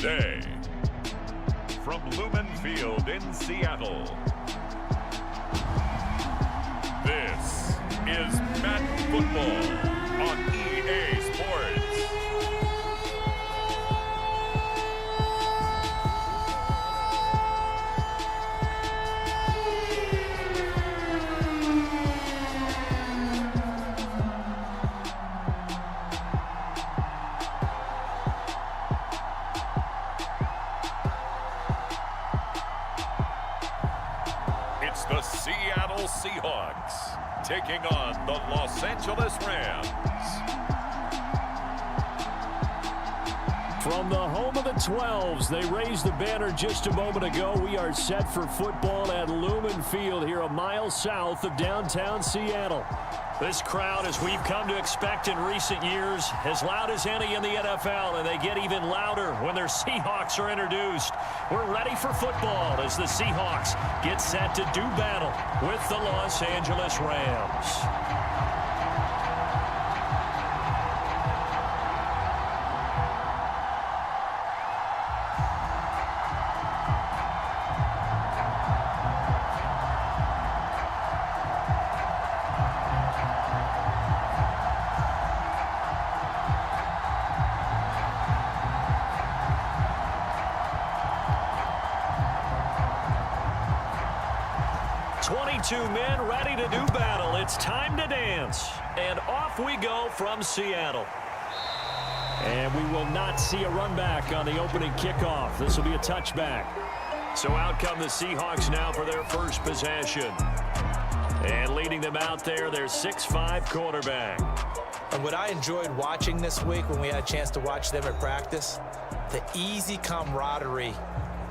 today. From Lumen Field in Seattle, this is Madden Football on EA Sports. It's the Seattle Seahawks taking on the Los Angeles Rams. From the home of the 12s, they raised the banner just a moment ago. We are set for football at Lumen Field here a mile south of downtown Seattle. This crowd, as we've come to expect in recent years, as loud as any in the NFL, and they get even louder when their Seahawks are introduced. We're ready for football as the Seahawks get set to do battle with the Los Angeles Rams. Two men ready to do battle. It's time to dance. And off we go from Seattle. And we will not see a run back on the opening kickoff. This will be a touchback. So out come the Seahawks now for their first possession. And leading them out there, their 6'5" quarterback. And what I enjoyed watching this week when we had a chance to watch them at practice, the easy camaraderie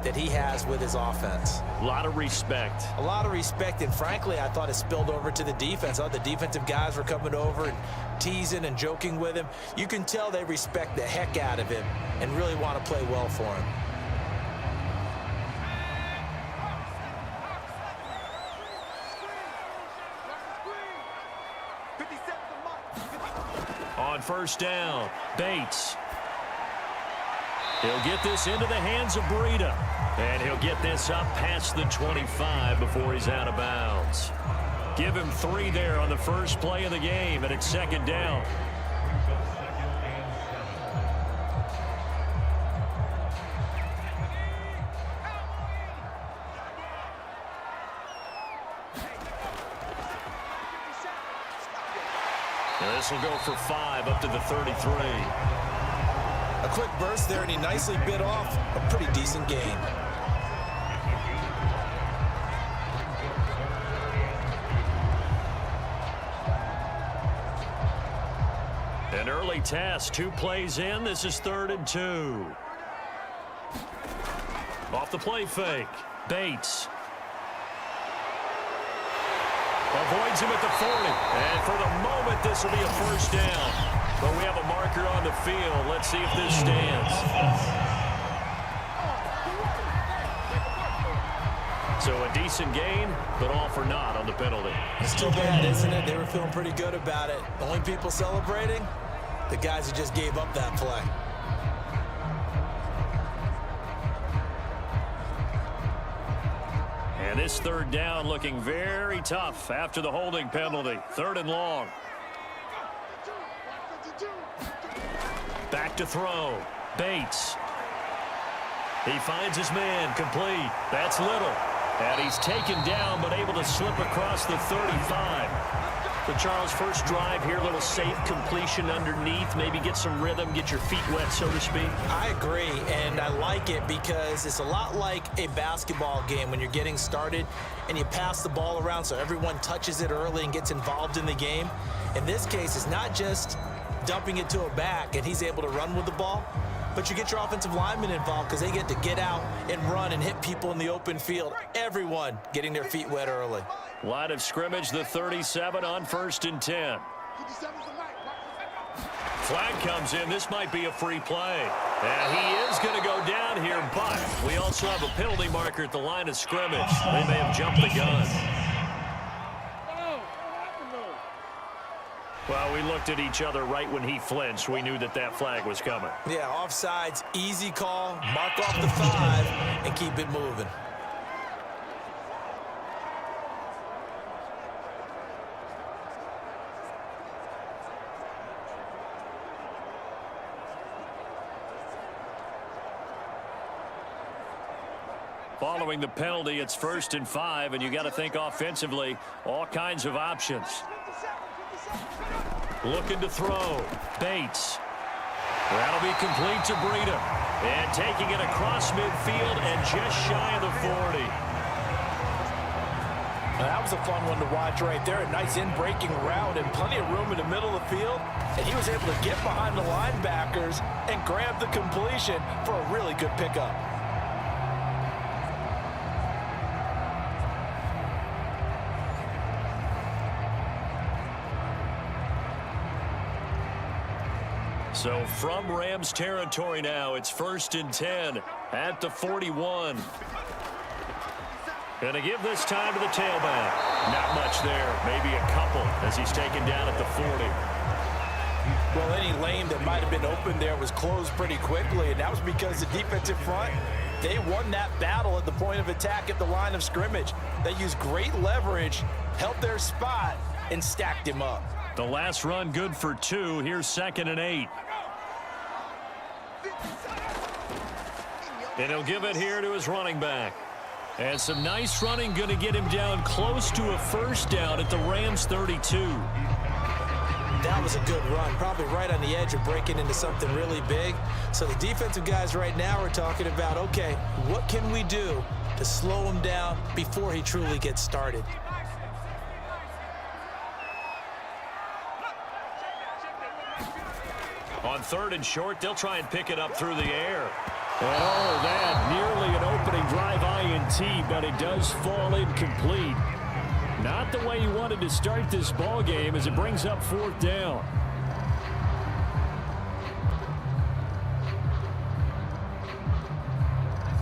that he has with his offense. A lot of respect. A lot of respect, and frankly, I thought it spilled over to the defense. The defensive guys were coming over and teasing and joking with him. You can tell they respect the heck out of him and really want to play well for him. On first down, Bates. He'll get this into the hands of Breida. And he'll get this up past the 25 before he's out of bounds. Give him 3 there on the first play of the game, and it's second down. And this will go for 5 up to the 33. A quick burst there, and he nicely bit off a pretty decent gain. An early test, 2 plays in. This is 3rd and 2. Off the play fake, Bates. Avoids him at the 40. And for the moment, this will be a first down. But we have a marker on the field. Let's see if this stands. So a decent gain, but all for naught on the penalty. It's too bad, isn't it? They were feeling pretty good about it. The only people celebrating, the guys who just gave up that play. And this 3rd down looking very tough after the holding penalty. 3rd and long. Back to throw. Bates. He finds his man complete. That's Little. And he's taken down but able to slip across the 35. So Charles, first drive here, little safe completion underneath. Maybe get some rhythm, get your feet wet, so to speak. I agree, and I like it because it's a lot like a basketball game when you're getting started and you pass the ball around so everyone touches it early and gets involved in the game. In this case, it's not just dumping it to a back and he's able to run with the ball, but you get your offensive linemen involved because they get to get out and run and hit people in the open field. Everyone getting their feet wet early. Line of scrimmage, the 37 on 1st and 10. Flag comes in. This might be a free play. And he is going to go down here, but we also have a penalty marker at the line of scrimmage. They may have jumped the gun. Well, we looked at each other right when he flinched. We knew that that flag was coming. Yeah, offsides, easy call. Mark off the 5 and keep it moving. Following the penalty, it's 1st and 5, and you got to think offensively, all kinds of options. Looking to throw. Bates. That'll be complete to Breida. And taking it across midfield and just shy of the 40. Now, that was a fun one to watch right there. A nice in-breaking route and plenty of room in the middle of the field. And he was able to get behind the linebackers and grab the completion for a really good pickup. So from Rams territory now, it's 1st and 10 at the 41. Going to give this time to the tailback. Not much there, maybe a couple as he's taken down at the 40. Well, any lane that might have been open there was closed pretty quickly, and that was because the defensive front, they won that battle at the point of attack at the line of scrimmage. They used great leverage, held their spot, and stacked him up. The last run good for 2. Here's 2nd and 8. And he'll give it here to his running back. And some nice running going to get him down close to a 1st down at the Rams 32. That was a good run, probably right on the edge of breaking into something really big. So the defensive guys right now are talking about, okay, what can we do to slow him down before he truly gets started? On 3rd and short, they'll try and pick it up through the air. And oh, that nearly an opening drive INT, but it does fall incomplete. Not the way you wanted to start this ball game as it brings up 4th down.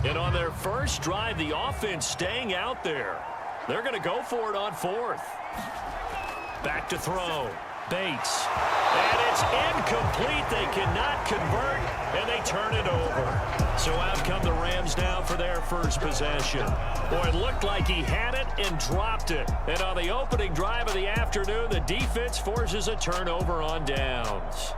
And on their first drive, the offense staying out there. They're going to go for it on 4th. Back to throw. Bates. And it's incomplete. They cannot convert, and they turn it over. So out come the Rams now for their first possession. Boy, it looked like he had it and dropped it. And on the opening drive of the afternoon, the defense forces a turnover on downs.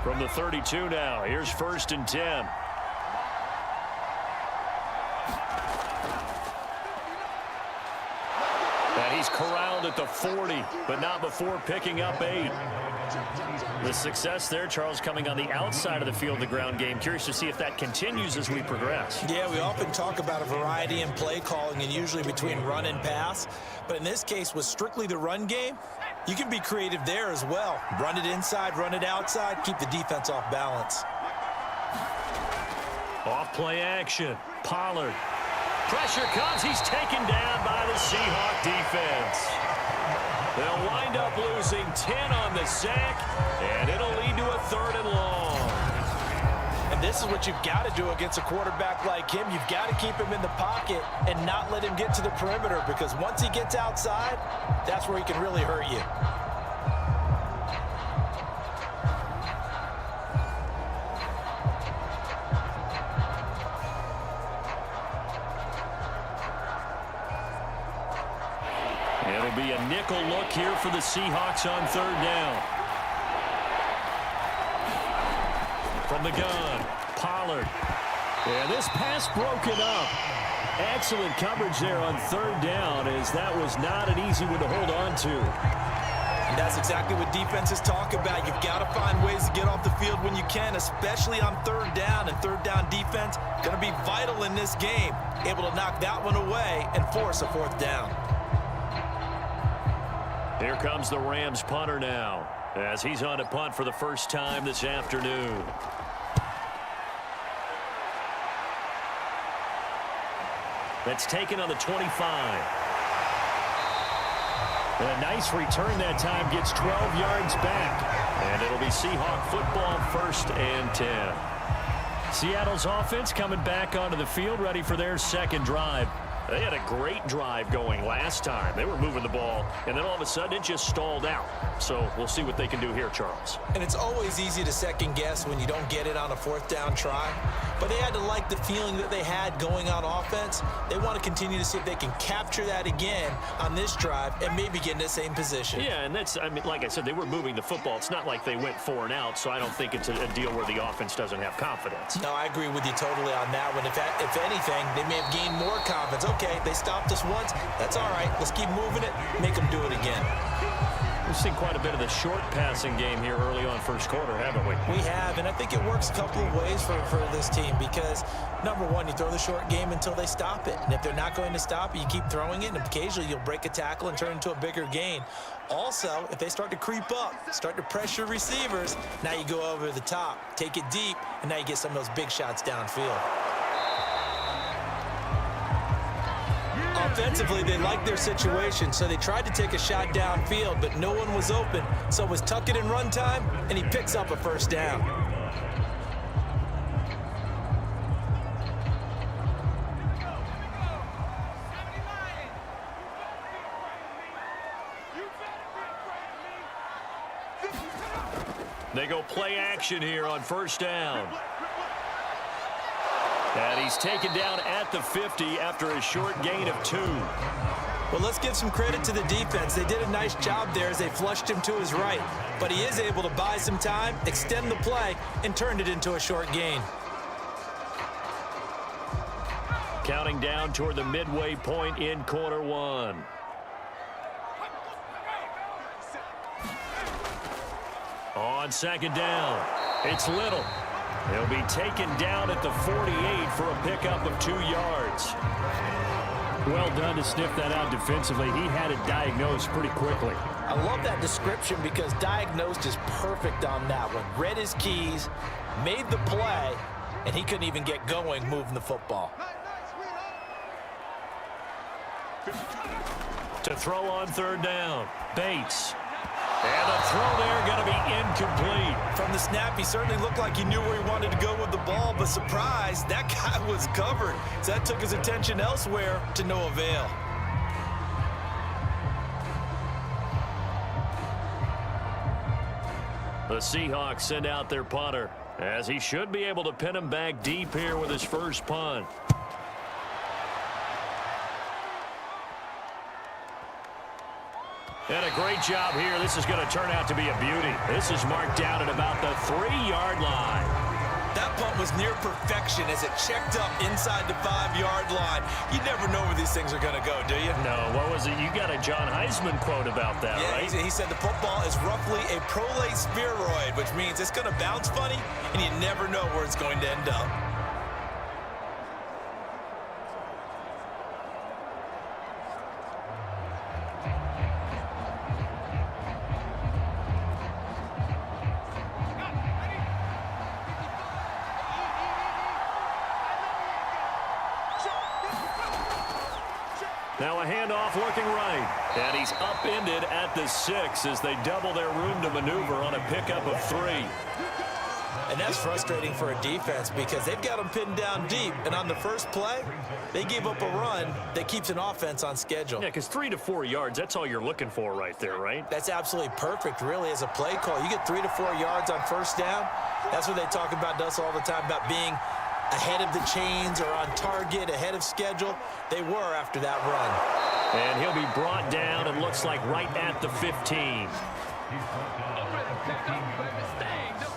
From the 32 now, here's 1st and 10. And he's corralled at the 40, but not before picking up 8. The success there, Charles, coming on the outside of the field, the ground game. Curious to see if that continues as we progress. Yeah, we often talk about a variety in play calling and usually between run and pass. But in this case, with strictly the run game, you can be creative there as well. Run it inside, run it outside, keep the defense off balance. Off play action. Pollard. Pressure comes. He's taken down by the Seahawk defense. They'll wind up losing 10 on the sack, and it'll lead to a 3rd and long. And this is what you've got to do against a quarterback like him. You've got to keep him in the pocket and not let him get to the perimeter, because once he gets outside, that's where he can really hurt you. It'll be a nickel look here for the Seahawks on 3rd down. From the gun, Pollard. Yeah, this pass broken up. Excellent coverage there on 3rd down, as that was not an easy one to hold on to. And that's exactly what defenses talk about. You've got to find ways to get off the field when you can, especially on 3rd down. And 3rd down defense going to be vital in this game. Able to knock that one away and force a 4th down. Here comes the Rams punter now, as he's on to punt for the first time this afternoon. That's taken on the 25. And a nice return that time, gets 12 yards back. And it'll be Seahawk football, 1st and 10. Seattle's offense coming back onto the field, ready for their second drive. They had a great drive going last time. They were moving the ball, and then all of a sudden it just stalled out. So we'll see what they can do here, Charles. And it's always easy to second guess when you don't get it on a 4th down try. But they had to like the feeling that they had going on offense. They want to continue to see if they can capture that again on this drive and maybe get in the same position. Yeah, and that's, I mean, like I said, they were moving the football. It's not like they went 4 and out, so I don't think it's a deal where the offense doesn't have confidence. No, I agree with you totally on that one. If anything, they may have gained more confidence. Okay, they stopped us once. That's all right. Let's keep moving it. Make them do it again. We've seen quite a bit of the short passing game here early on first quarter, haven't we? We have, and I think it works a couple of ways for this team because, number one, you throw the short game until they stop it. And if they're not going to stop it, you keep throwing it, and occasionally you'll break a tackle and turn it into a bigger gain. Also, if they start to creep up, start to pressure receivers, now you go over the top, take it deep, and now you get some of those big shots downfield. Offensively, they liked their situation, so they tried to take a shot downfield, but no one was open. So it was tuck it in run time, and he picks up a 1st down. They go play action here on 1st down. And he's taken down at the 50 after a short gain of 2. Well, let's give some credit to the defense. They did a nice job there as they flushed him to his right. But he is able to buy some time, extend the play, and turned it into a short gain. Counting down toward the midway point in quarter 1. On 2nd down, it's Little. He'll be taken down at the 48 for a pickup of 2 yards. Well done to sniff that out defensively. He had it diagnosed pretty quickly. I love that description because diagnosed is perfect on that one. Read his keys, made the play, and he couldn't even get going moving the football. To throw on 3rd down, Bates. And the throw there going to be incomplete. From the snap, he certainly looked like he knew where he wanted to go with the ball, but surprise, that guy was covered. So that took his attention elsewhere to no avail. The Seahawks send out their punter, as he should be able to pin him back deep here with his first punt. And a great job here. This is going to turn out to be a beauty. This is marked down at about the 3-yard line. That punt was near perfection as it checked up inside the 5-yard line. You never know where these things are going to go, do you? No, what was it? You got a John Heisman quote about that, yeah, right? He said the football is roughly a prolate spheroid, which means it's going to bounce funny, and you never know where it's going to end up. Now a handoff looking right. And he's upended at the 6 as they double their room to maneuver on a pickup of 3. And that's frustrating for a defense because they've got them pinned down deep. And on the first play, they gave up a run that keeps an offense on schedule. Yeah, because 3 to 4 yards, that's all you're looking for right there, right? That's absolutely perfect, really, as a play call. You get 3 to 4 yards on 1st down. That's what they talk about us all the time, about being ahead of the chains or on target, ahead of schedule. They were after that run. And he'll be brought down, and looks like right at the 15.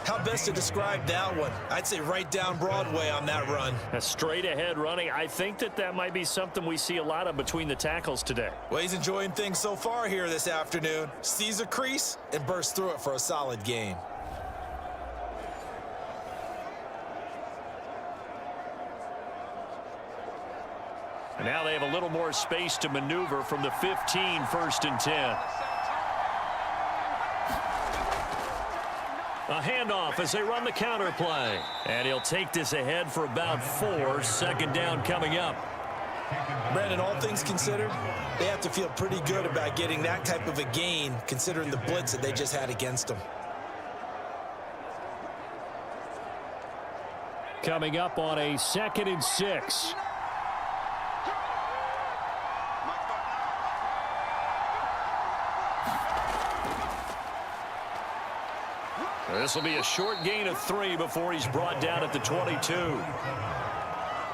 How best to describe that one? I'd say right down Broadway on that run. A straight ahead running. I think that might be something we see a lot of between the tackles today. Well, he's enjoying things so far here this afternoon. Sees a crease and bursts through it for a solid gain. And now they have a little more space to maneuver from the 15, 1st and 10. A handoff as they run the counter play. And he'll take this ahead for about 4. 2nd down coming up. Brandon, all things considered, they have to feel pretty good about getting that type of a gain, considering the blitz that they just had against them. Coming up on a 2nd and 6. This will be a short gain of 3 before he's brought down at the 22.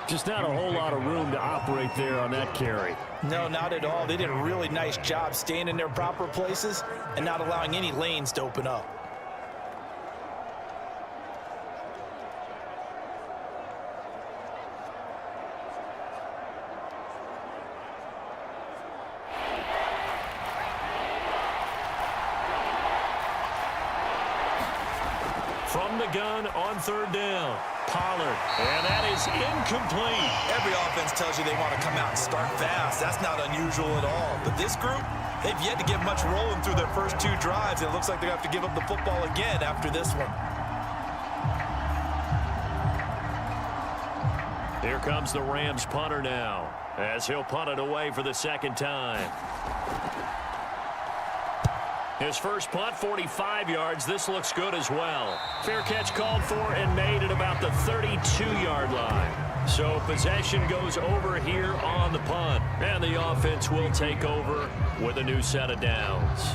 Just not a whole lot of room to operate there on that carry. No, not at all. They did a really nice job staying in their proper places and not allowing any lanes to open up. From the gun on 3rd down, Pollard, and that is incomplete. Every offense tells you they want to come out and start fast. That's not unusual at all. But this group, they've yet to get much rolling through their first 2 drives. It looks like they're going to have to give up the football again after this one. Here comes the Rams punter now, as he'll punt it away for the 2nd time. His first punt, 45 yards. This looks good as well. Fair catch called for and made at about the 32-yard line. So possession goes over here on the punt. And the offense will take over with a new set of downs.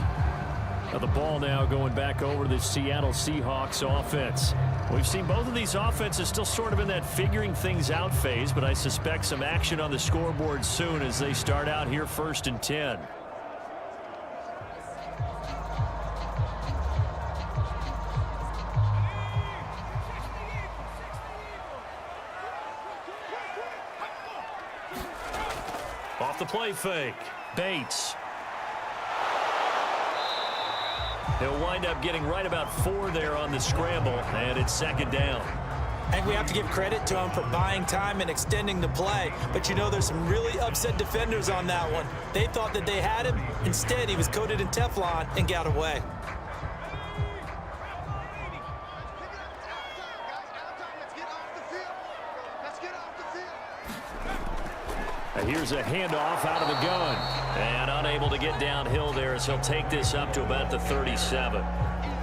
Now the ball now going back over to the Seattle Seahawks offense. We've seen both of these offenses still sort of in that figuring things out phase, but I suspect some action on the scoreboard soon as they start out here 1st and 10. Off the play fake, Bates. He'll wind up getting right about 4 there on the scramble, and it's 2nd down. I think we have to give credit to him for buying time and extending the play. But you know, there's some really upset defenders on that one. They thought that they had him. Instead, he was coated in Teflon and got away. Here's a handoff out of the gun. And unable to get downhill there as he'll take this up to about the 37.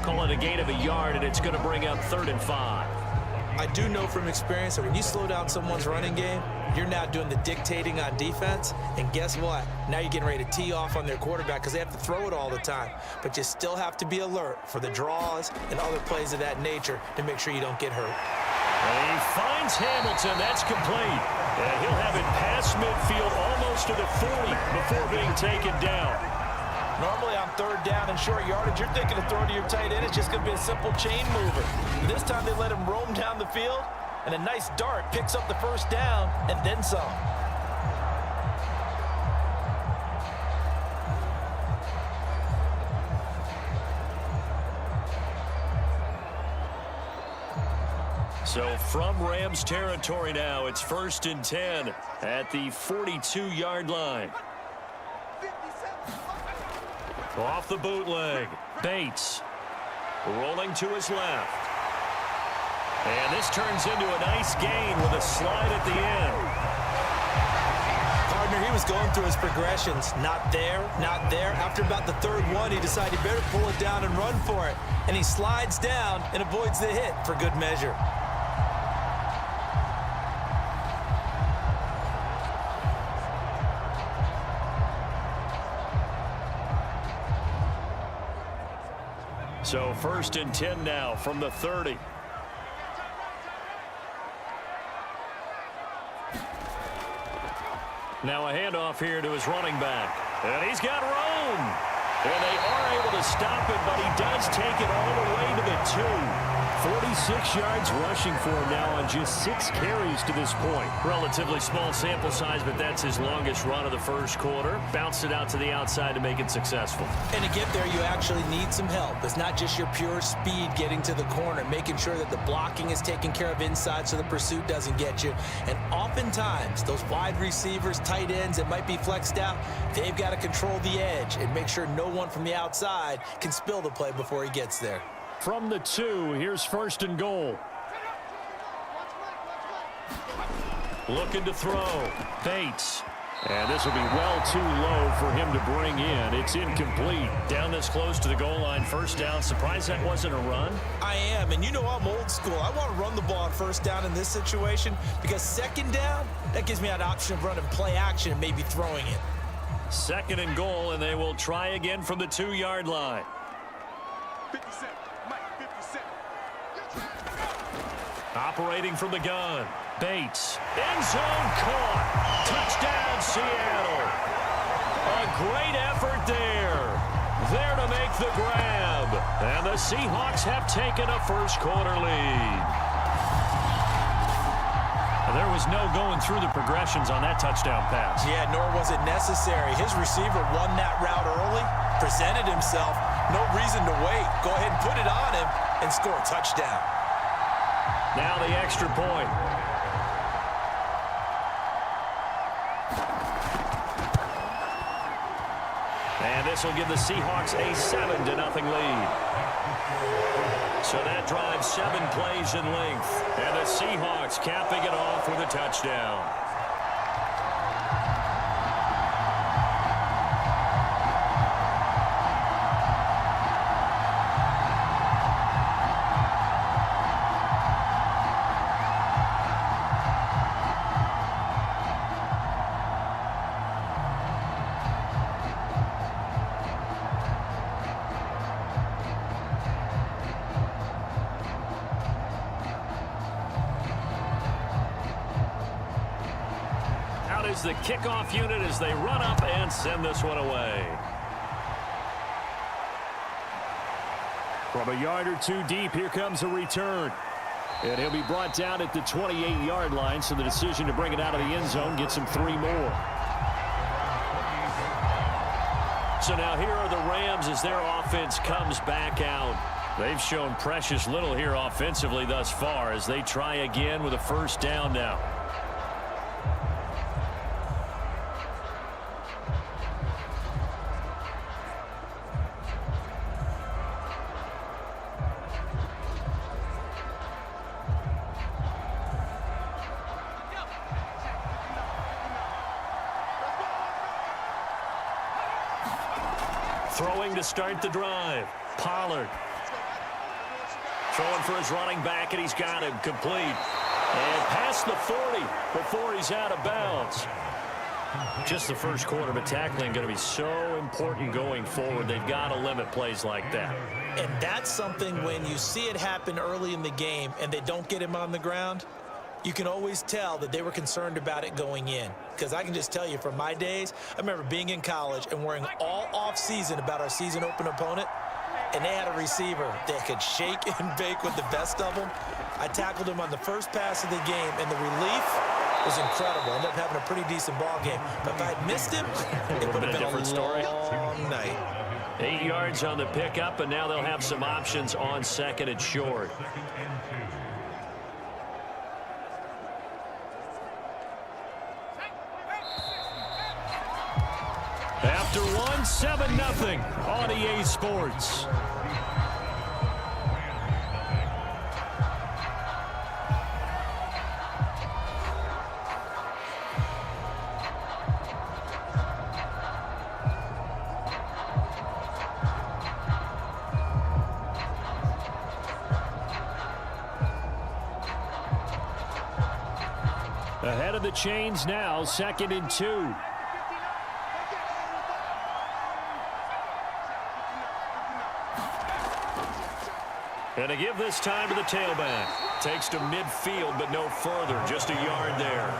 Call it a gain of a yard, and it's going to bring up 3rd and 5. I do know from experience that when you slow down someone's running game, you're now doing the dictating on defense. And guess what? Now you're getting ready to tee off on their quarterback because they have to throw it all the time. But you still have to be alert for the draws and other plays of that nature to make sure you don't get hurt. And he finds Hamilton. That's complete. And he'll have it past midfield almost to the 40 before being taken down. Normally on 3rd down and short yardage, you're thinking of throwing to your tight end. It's just going to be a simple chain mover. This time they let him roam down the field, and a nice dart picks up the 1st down and then some. So from Rams territory now, it's 1st and 10 at the 42-yard line. Off the bootleg, Bates rolling to his left. And this turns into a nice gain with a slide at the end. Partner, he was going through his progressions. Not there, not there. After about the 3rd one, he decided he better pull it down and run for it. And he slides down and avoids the hit for good measure. So 1st and 10 now from the 30. Now a handoff here to his running back. And he's got room. And they are able to stop it, but he does take it all the way to the 2. 46 yards rushing for him now on just 6 carries to this point. Relatively small sample size, but that's his longest run of the 1st quarter. Bounced it out to the outside to make it successful. And to get there, you actually need some help. It's not just your pure speed getting to the corner, making sure that the blocking is taken care of inside so the pursuit doesn't get you. And oftentimes, those wide receivers, tight ends that might be flexed out, they've got to control the edge and make sure no one from the outside can spill the play before he gets there. From the 2, here's 1st and goal. Looking to throw. Bates. And this will be well too low for him to bring in. It's incomplete. Down this close to the goal line. First down. Surprised that wasn't a run? I am, and you know I'm old school. I want to run the ball on first down in this situation because second down, that gives me an option of running play action and maybe throwing it. Second and goal, and they will try again from the 2-yard line. 57, Mike, 57. Operating from the gun. Bates. End zone caught. Touchdown, Seattle. A great effort there. There to make the grab. And the Seahawks have taken a first-quarter lead. There was no going through the progressions on that touchdown pass. Yeah, nor was it necessary. His receiver won that route early, presented himself. No reason to wait. Go ahead and put it on him and score a touchdown. Now the extra point. And this will give the Seahawks a 7-0 lead. So that drives 7 plays in length. And the Seahawks capping it off with a touchdown. Is the kickoff unit as they run up and send this one away. From a yard or two deep, here comes a return. And he'll be brought down at the 28-yard line, so the decision to bring it out of the end zone gets him 3 more. So now here are the Rams as their offense comes back out. They've shown precious little here offensively thus far as they try again with a first down now. Throwing to start the drive. Pollard. Throwing for his running back, and he's got him complete. And past the 40 before he's out of bounds. Just the first quarter, but tackling going to be so important going forward. They've got to limit plays like that. And that's something when you see it happen early in the game and they don't get him on the ground, you can always tell that they were concerned about it going in. Because I can just tell you from my days, I remember being in college and worrying all off-season about our season open opponent, and they had a receiver that could shake and bake with the best of them. I tackled him on the first pass of the game, and the relief was incredible. Ended up having a pretty decent ball game. But if I had missed him, it would have been a different story. Long night. 8 yards on the pickup, and now they'll have some options on second and short. After one, 7-0 on EA Sports. Ahead of the chains now, 2nd and 2. And to give this time to the tailback. Takes to midfield, but no further. Just a yard there.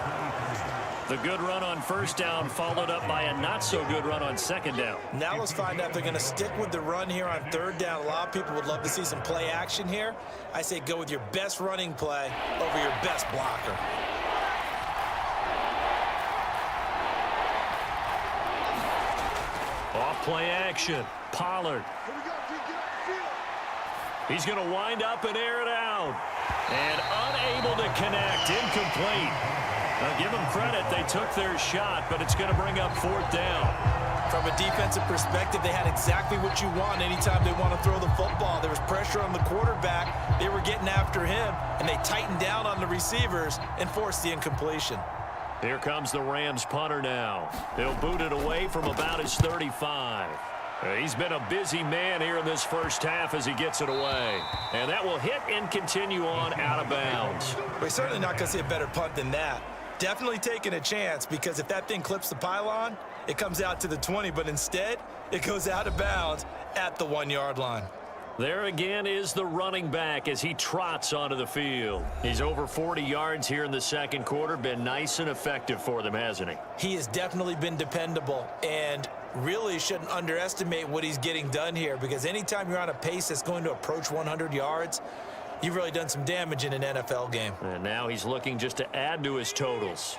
The good run on first down followed up by a not-so-good run on second down. Now let's find out if they're going to stick with the run here on third down. A lot of people would love to see some play action here. I say go with your best running play over your best blocker. Off play action. Pollard. He's going to wind up and air it out. And unable to connect. Incomplete. Now give them credit. They took their shot, but it's going to bring up 4th down. From a defensive perspective, they had exactly what you want anytime they want to throw the football. There was pressure on the quarterback. They were getting after him, and they tightened down on the receivers and forced the incompletion. Here comes the Rams punter now. He'll boot it away from about his 35. He's been a busy man here in this first half as he gets it away. And that will hit and continue on out of bounds. We're certainly not going to see a better punt than that. Definitely taking a chance, because if that thing clips the pylon, it comes out to the 20, but instead it goes out of bounds at the 1-yard line. There again is the running back as he trots onto the field. He's over 40 yards here in the second quarter. Been nice and effective for them, hasn't he? He has definitely been dependable, and really shouldn't underestimate what he's getting done here, because anytime you're on a pace that's going to approach 100 yards, you've really done some damage in an NFL game. And now he's looking just to add to his totals.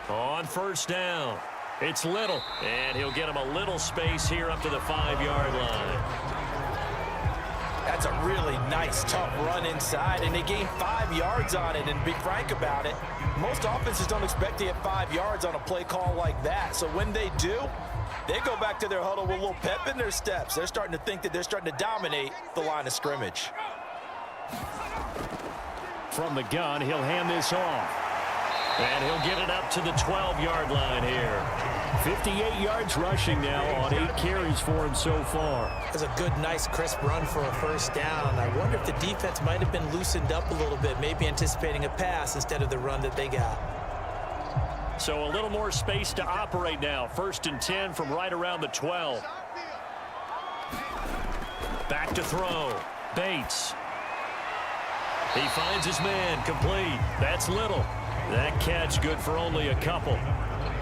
On first down, it's Little, and he'll get him a little space here up to the 5-yard line. That's a really nice, tough run inside, and they gained 5 yards on it. And to be frank about it, most offenses don't expect to get 5 yards on a play call like that. So when they do, they go back to their huddle with a little pep in their steps. They're starting to think that they're starting to dominate the line of scrimmage. From the gun, he'll hand this off. And he'll get it up to the 12-yard line here. 58 yards rushing now on 8 carries for him so far. It's a good, nice, crisp run for a first down. I wonder if the defense might have been loosened up a little bit, maybe anticipating a pass instead of the run that they got. So a little more space to operate now. 1st and 10 from right around the 12. Back to throw. Bates. He finds his man, complete. That's Little. That catch good for only a couple.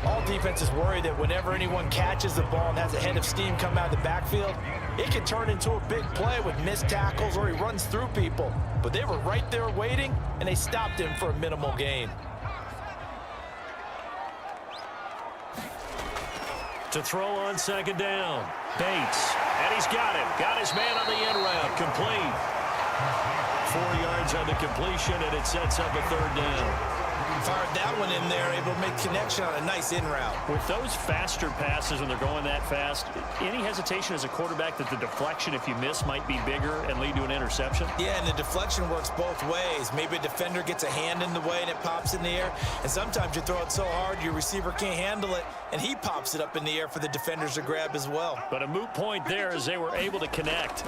All defenses worry that whenever anyone catches the ball and has a head of steam come out of the backfield, it can turn into a big play with missed tackles or he runs through people. But they were right there waiting, and they stopped him for a minimal gain. To throw on second down. Bates. And he's got him. Got his man on the end route. Complete. 4 yards on the completion, and it sets up a 3rd down. Fired that one in there, able to make connection on a nice in route. With those faster passes when they're going that fast, any hesitation as a quarterback that the deflection, if you miss, might be bigger and lead to an interception? Yeah, and the deflection works both ways. Maybe a defender gets a hand in the way and it pops in the air, and sometimes you throw it so hard your receiver can't handle it, and he pops it up in the air for the defenders to grab as well. But a moot point there as they were able to connect.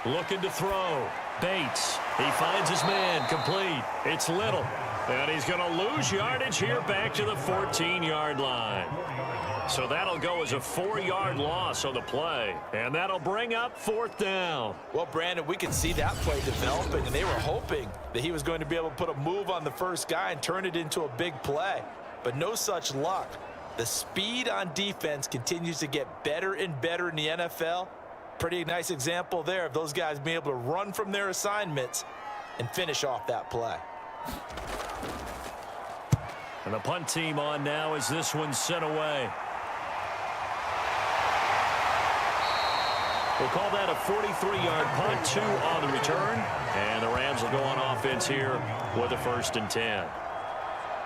Looking to throw. Bates. He finds his man. Complete. It's Little. And he's going to lose yardage here back to the 14-yard line. So that'll go as a 4-yard loss on the play. And that'll bring up 4th down. Well, Brandon, we could see that play developing, and they were hoping that he was going to be able to put a move on the first guy and turn it into a big play. But no such luck. The speed on defense continues to get better and better in the NFL. Pretty nice example there of those guys being able to run from their assignments and finish off that play. And the punt team on now as this one's sent away. We'll call that a 43-yard punt, 2 on the return. And the Rams will go on offense here with a 1st and 10.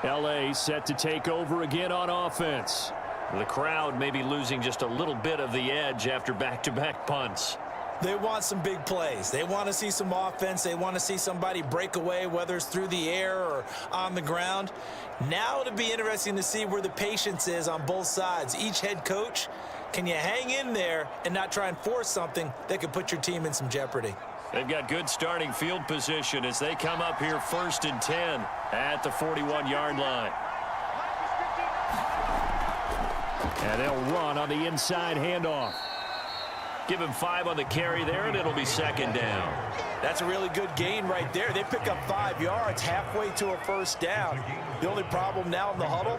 L.A. set to take over again on offense. The crowd may be losing just a little bit of the edge after back-to-back punts. They want some big plays. They want to see some offense. They want to see somebody break away, whether it's through the air or on the ground. Now it'll be interesting to see where the patience is on both sides. Each head coach, can you hang in there and not try and force something that could put your team in some jeopardy? They've got good starting field position as they come up here 1st and 10 at the 41-yard line. And they'll run on the inside handoff. Give him 5 on the carry there, and it'll be 2nd down. That's a really good gain right there. They pick up 5 yards halfway to a 1st down. The only problem now in the huddle,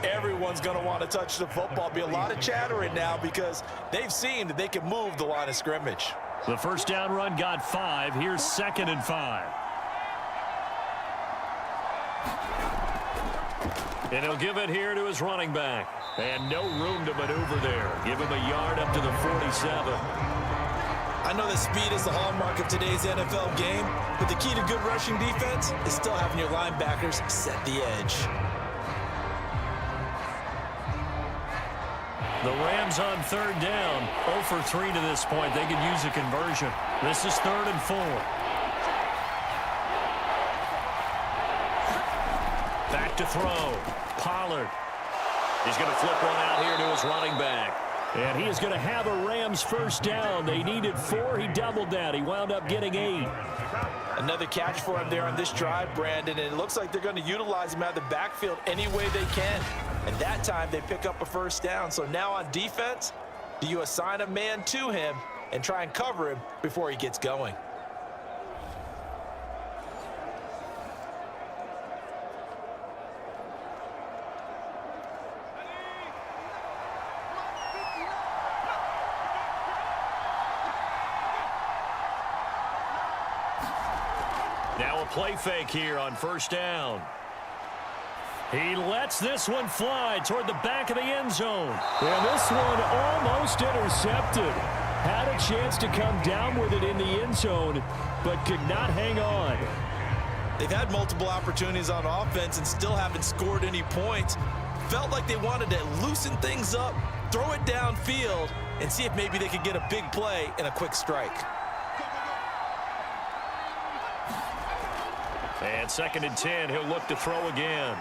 everyone's going to want to touch the football. Be a lot of chattering now because they've seen that they can move the line of scrimmage. The 1st down run got 5. Here's 2nd and 5. And he'll give it here to his running back. And no room to maneuver there. Give him a yard up to the 47. I know that speed is the hallmark of today's NFL game, but the key to good rushing defense is still having your linebackers set the edge. The Rams on 3rd down. 0 for 3 to this point. They could use a conversion. This is 3rd and 4. to throw. Pollard. He's going to flip one out here to his running back. And he is going to have a Rams first down. They needed 4. He doubled that. He wound up getting 8. Another catch for him there on this drive, Brandon, and it looks like they're going to utilize him out of the backfield any way they can. And that time they pick up a first down. So now on defense, do you assign a man to him and try and cover him before he gets going? Now a play fake here on first down. He lets this one fly toward the back of the end zone. And this one almost intercepted. Had a chance to come down with it in the end zone, but could not hang on. They've had multiple opportunities on offense and still haven't scored any points. Felt like they wanted to loosen things up, throw it downfield, and see if maybe they could get a big play and a quick strike. And 2nd and 10, he'll look to throw again.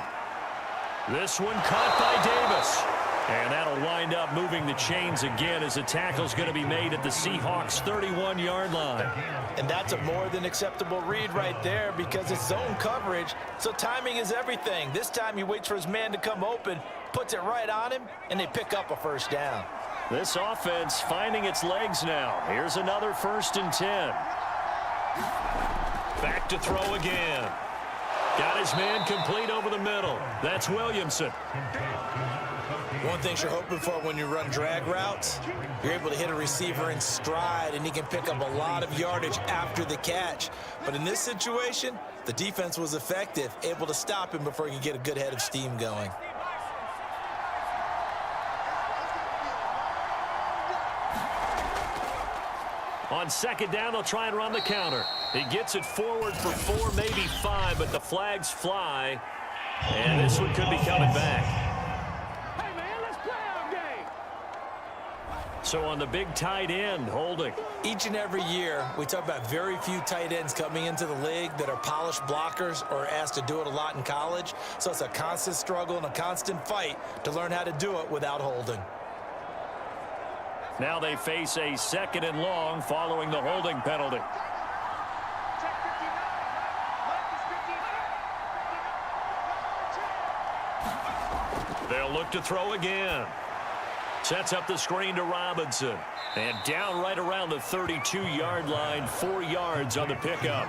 This one caught by Davis. And that'll wind up moving the chains again as the tackle's going to be made at the Seahawks' 31-yard line. And that's a more than acceptable read right there because it's zone coverage, so timing is everything. This time he waits for his man to come open, puts it right on him, and they pick up a first down. This offense finding its legs now. Here's another 1st and 10. Back to throw again. Got his man complete over the middle. That's Williamson. One thing you're hoping for when you run drag routes, you're able to hit a receiver in stride, and he can pick up a lot of yardage after the catch. But in this situation, the defense was effective, able to stop him before he could get a good head of steam going. On 2nd down, they'll try and run the counter. He gets it forward for 4, maybe 5, but the flags fly. And this one could be coming back. Hey, man, let's play our game. So on the big tight end, holding. Each and every year, we talk about very few tight ends coming into the league that are polished blockers or asked to do it a lot in college. So it's a constant struggle and a constant fight to learn how to do it without holding. Now they face a 2nd and long following the holding penalty. They'll look to throw again. Sets up the screen to Robinson. And down right around the 32-yard line, 4 yards on the pickup.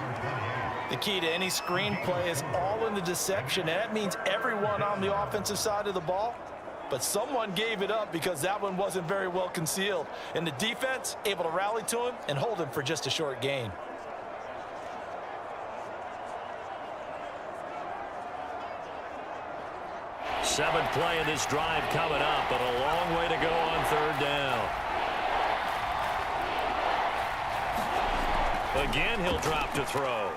The key to any screen play is all in the deception, and that means everyone on the offensive side of the ball. But someone gave it up because that one wasn't very well concealed. And the defense able to rally to him and hold him for just a short gain. Seventh play of this drive coming up, but a long way to go on 3rd down. Again, he'll drop to throw.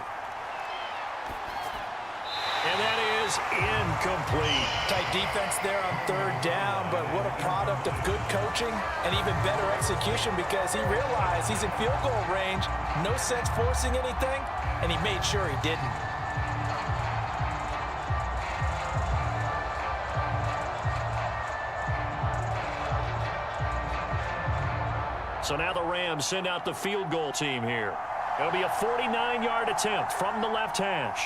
And that is incomplete. Tight defense there on 3rd down, but what a product of good coaching and even better execution because he realized he's in field goal range, no sense forcing anything, and he made sure he didn't. So now the Rams send out the field goal team here. It'll be a 49-yard attempt from the left hash.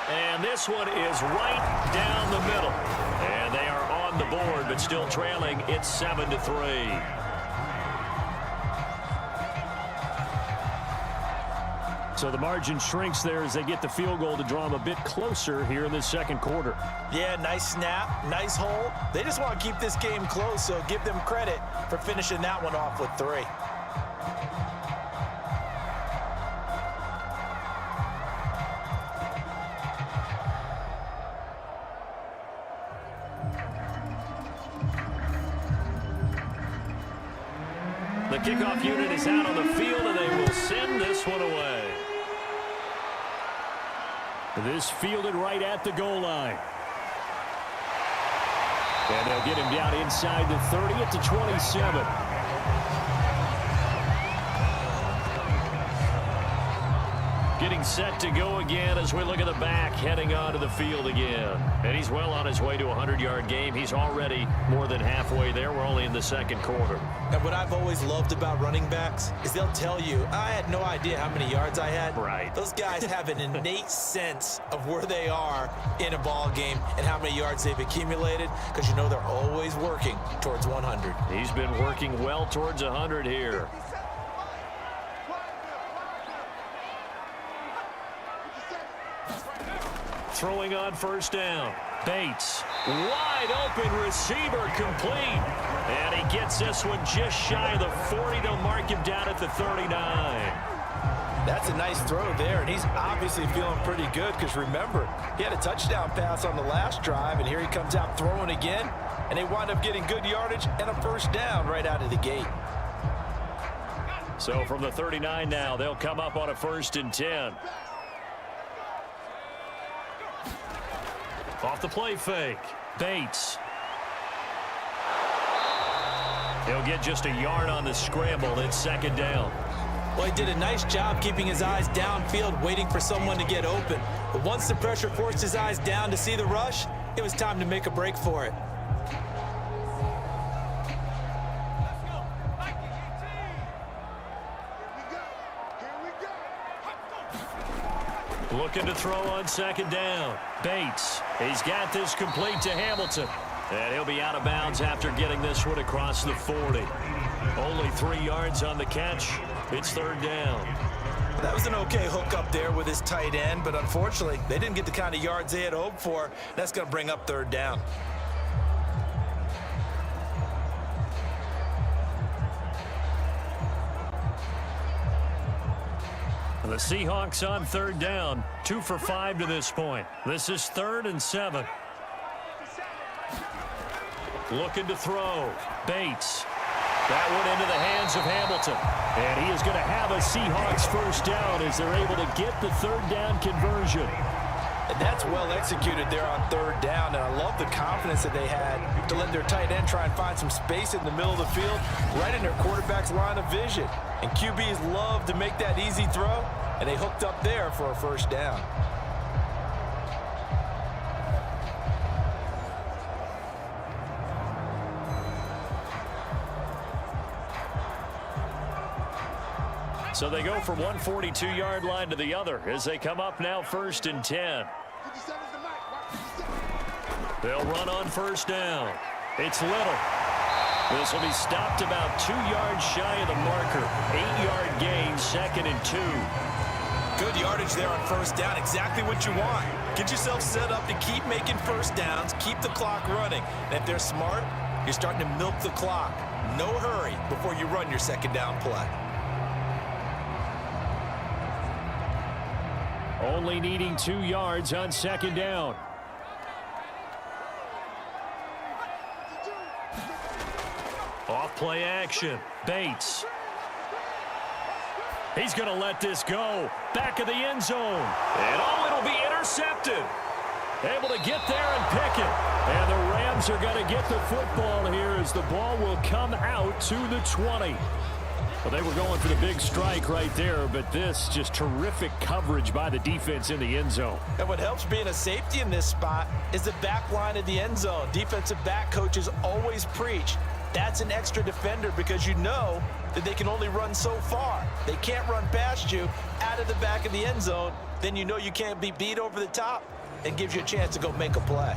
And this one is right down the middle. And they are on the board, but still trailing. It's 7-3. So the margin shrinks there as they get the field goal to draw them a bit closer here in this 2nd quarter. Yeah, nice snap, nice hold. They just want to keep this game close, so give them credit for finishing that one off with 3. The kickoff unit is out on the field, and they will send this one away. This fielded right at the goal line. And they'll get him down inside the 30 at the 27. Getting set to go again as we look at the back heading onto the field again. And he's well on his way to a 100-yard game. He's already more than halfway there. We're only in the second quarter. And what I've always loved about running backs is they'll tell you, I had no idea how many yards I had. Right. Those guys have an innate sense of where they are in a ball game and how many yards they've accumulated, because you know they're always working towards 100. He's been working well towards 100 here. Throwing on first down. Bates, wide open receiver, complete. And he gets this one just shy of the 40. They'll mark him down at the 39. That's a nice throw there, and he's obviously feeling pretty good because, remember, he had a touchdown pass on the last drive, and here he comes out throwing again, and they wind up getting good yardage and a first down right out of the gate. So from the 39 now, they'll come up on a 1st and 10. Off the play fake. Bates. He'll get just a yard on the scramble. It's 2nd down. Well, he did a nice job keeping his eyes downfield, waiting for someone to get open. But once the pressure forced his eyes down to see the rush, it was time to make a break for it. Looking to throw on 2nd down. Bates. He's got this complete to Hamilton. And he'll be out of bounds after getting this one across the 40. Only 3 yards on the catch. It's 3rd down. That was an okay hook up there with his tight end, but unfortunately, they didn't get the kind of yards they had hoped for. That's going to bring up 3rd down. The Seahawks on 3rd down. 2 for 5 to this point. This is 3rd and 7. Looking to throw. Bates. That one into the hands of Hamilton. And he is going to have a Seahawks first down as they're able to get the 3rd down conversion. And that's well executed there on 3rd down. And I love the confidence that they had to let their tight end try and find some space in the middle of the field, right in their quarterback's line of vision. And QBs love to make that easy throw, and they hooked up there for a first down. So they go from one 42-yard line to the other as they come up now 1st and 10. They'll run on first down. It's Little. This will be stopped about 2 yards shy of the marker. 8-yard gain, 2nd and 2. Good yardage there on first down. Exactly what you want. Get yourself set up to keep making first downs, keep the clock running. And if they're smart, you're starting to milk the clock. No hurry before you run your 2nd down play. Only needing 2 yards on 2nd down. Off play action. Bates. He's going to let this go. Back of the end zone. And it'll be intercepted. Able to get there and pick it. And the Rams are going to get the football here as the ball will come out to the 20. Well, they were going for the big strike right there, but this just terrific coverage by the defense in the end zone. And what helps being a safety in this spot is the back line of the end zone. Defensive back coaches always preach. That's an extra defender because you know that they can only run so far. They can't run past you out of the back of the end zone. Then you know you can't be beat over the top and gives you a chance to go make a play.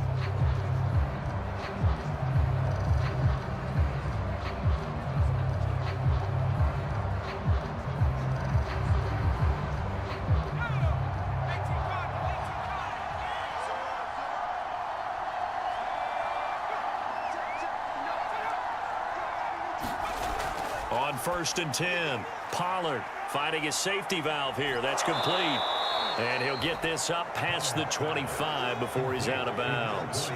On 1st and 10, Pollard finding his safety valve here. That's complete. And he'll get this up past the 25 before he's out of bounds.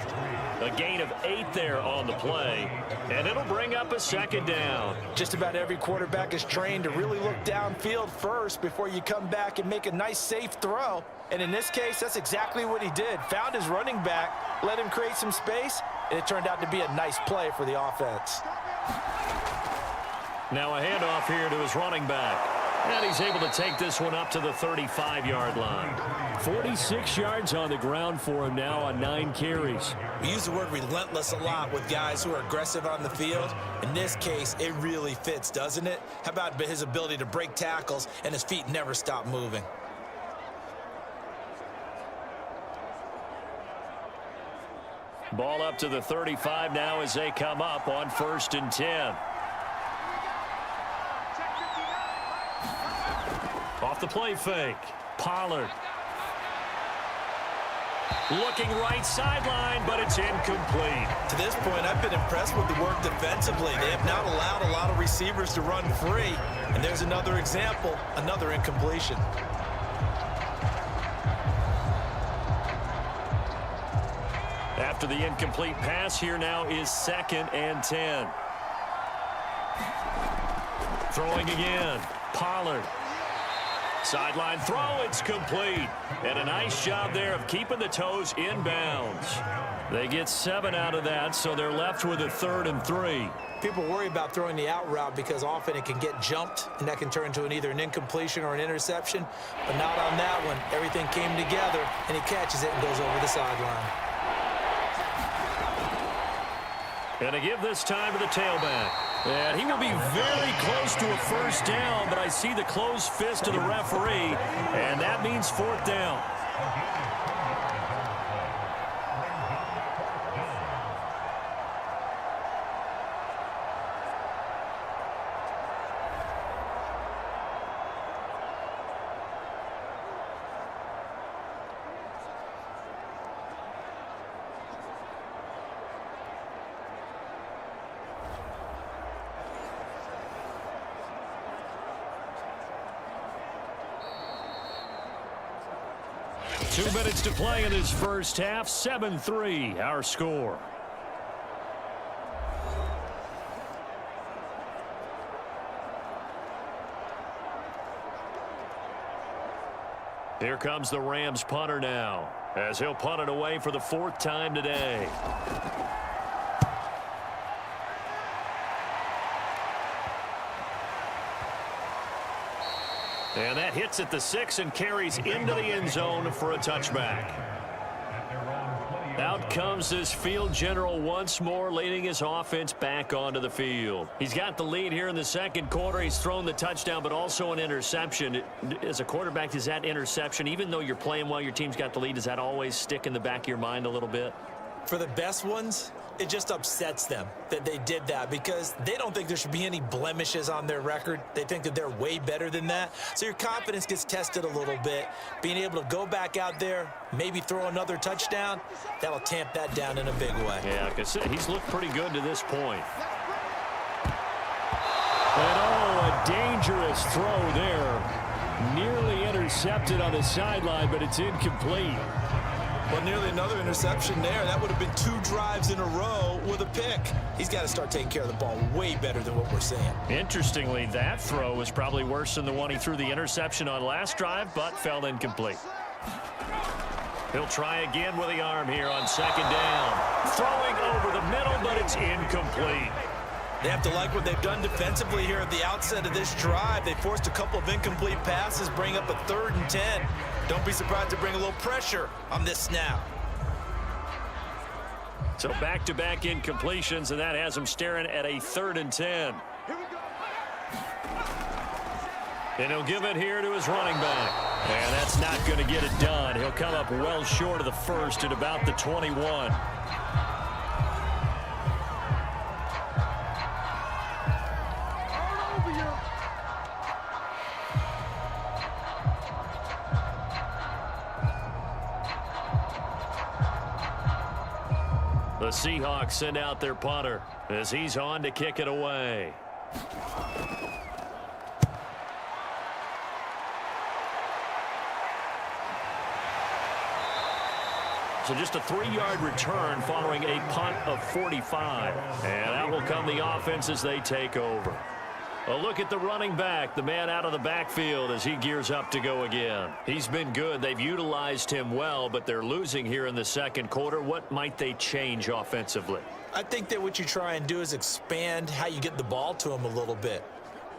A gain of 8 there on the play, and it'll bring up a 2nd down. Just about every quarterback is trained to really look downfield first before you come back and make a nice, safe throw. And in this case, that's exactly what he did. Found his running back, let him create some space, and it turned out to be a nice play for the offense. Now a handoff here to his running back. And he's able to take this one up to the 35-yard line. 46 yards on the ground for him now on 9 carries. We use the word relentless a lot with guys who are aggressive on the field. In this case, it really fits, doesn't it? How about his ability to break tackles and his feet never stop moving? Ball up to the 35 now as they come up on 1st and 10. Off the play fake. Pollard. Looking right sideline, but it's incomplete. To this point, I've been impressed with the work defensively. They have not allowed a lot of receivers to run free. And there's another example, another incompletion. After the incomplete pass, here now is 2nd and 10. Throwing again. Pollard. Sideline throw, it's complete. And a nice job there of keeping the toes inbounds. They get 7 out of that, so they're left with a 3rd and 3. People worry about throwing the out route because often it can get jumped, and that can turn into either an incompletion or an interception. But not on that one. Everything came together, and he catches it and goes over the sideline. And a give this time to the tailback. And he will be very close to a 1st down, but I see the closed fist of the referee, and that means 4th down. Two minutes to play in this first half. 7-3, our score. Here comes the Rams punter now, as he'll punt it away for the 4th time today. And that hits at the 6 and carries into the end zone for a touchback. Out comes this field general once more, leading his offense back onto the field. He's got the lead here in the 2nd quarter. He's thrown the touchdown, but also an interception. As a quarterback, does that interception, even though you're playing well, your team's got the lead, does that always stick in the back of your mind a little bit? For the best ones, it just upsets them that they did that because they don't think there should be any blemishes on their record. They think that they're way better than that. So your confidence gets tested a little bit. Being able to go back out there, maybe throw another touchdown, that'll tamp that down in a big way. Yeah, because he's looked pretty good to this point. And a dangerous throw there. Nearly intercepted on the sideline, but it's incomplete. Well, nearly another interception there. That would have been 2 drives in a row with a pick. He's got to start taking care of the ball way better than what we're seeing. Interestingly, that throw was probably worse than the one he threw the interception on last drive, but fell incomplete. He'll try again with the arm here on 2nd down. Throwing over the middle, but it's incomplete. They have to like what they've done defensively here at the outset of this drive. They forced a couple of incomplete passes, bring up a 3rd and 10. Don't be surprised to bring a little pressure on this snap. So back-to-back incompletions, and that has him staring at a 3rd and 10. And he'll give it here to his running back. And that's not going to get it done. He'll come up well short of the 1st at about the 21. The Seahawks send out their punter as he's on to kick it away. So just a 3-yard return following a punt of 45. And out will come the offense as they take over. A look at the running back, the man out of the backfield as he gears up to go again. He's been good. They've utilized him well, but they're losing here in the 2nd quarter. What might they change offensively? I think that what you try and do is expand how you get the ball to him a little bit.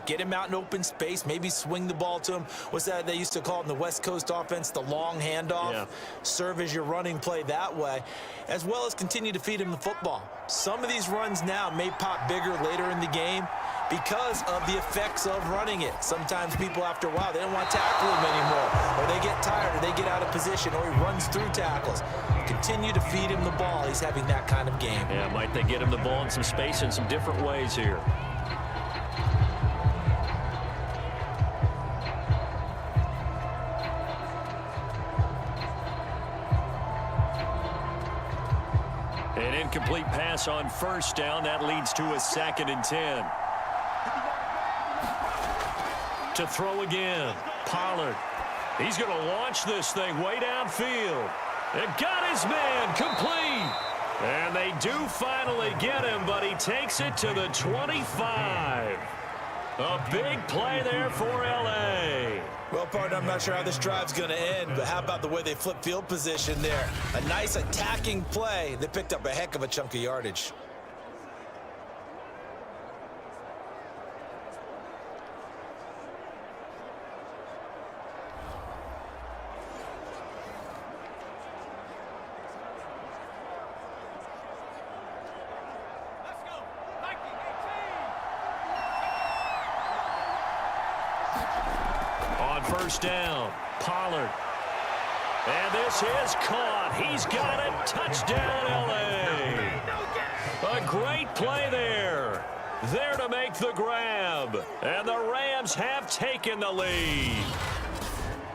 Get him out in open space, maybe swing the ball to him. What's that they used to call it in the West Coast offense, the long handoff? Yeah. Serve as your running play that way, as well as continue to feed him the football. Some of these runs now may pop bigger later in the game because of the effects of running it. Sometimes people, after a while, they don't want to tackle him anymore, or they get tired, or they get out of position, or he runs through tackles. Continue to feed him the ball. He's having that kind of game. Yeah, might they get him the ball in some space in some different ways here. An incomplete pass on first down. That leads to a 2nd and 10. To throw again, Pollard. He's going to launch this thing way downfield. And got his man complete. And they do finally get him, but he takes it to the 25. A big play there for L.A. Well, partner, I'm not sure how this drive's going to end, but how about the way they flip field position there? A nice attacking play. They picked up a heck of a chunk of yardage. First down, Pollard. And this is caught. He's got it. Touchdown, L.A. A great play there. There to make the grab. And the Rams have taken the lead.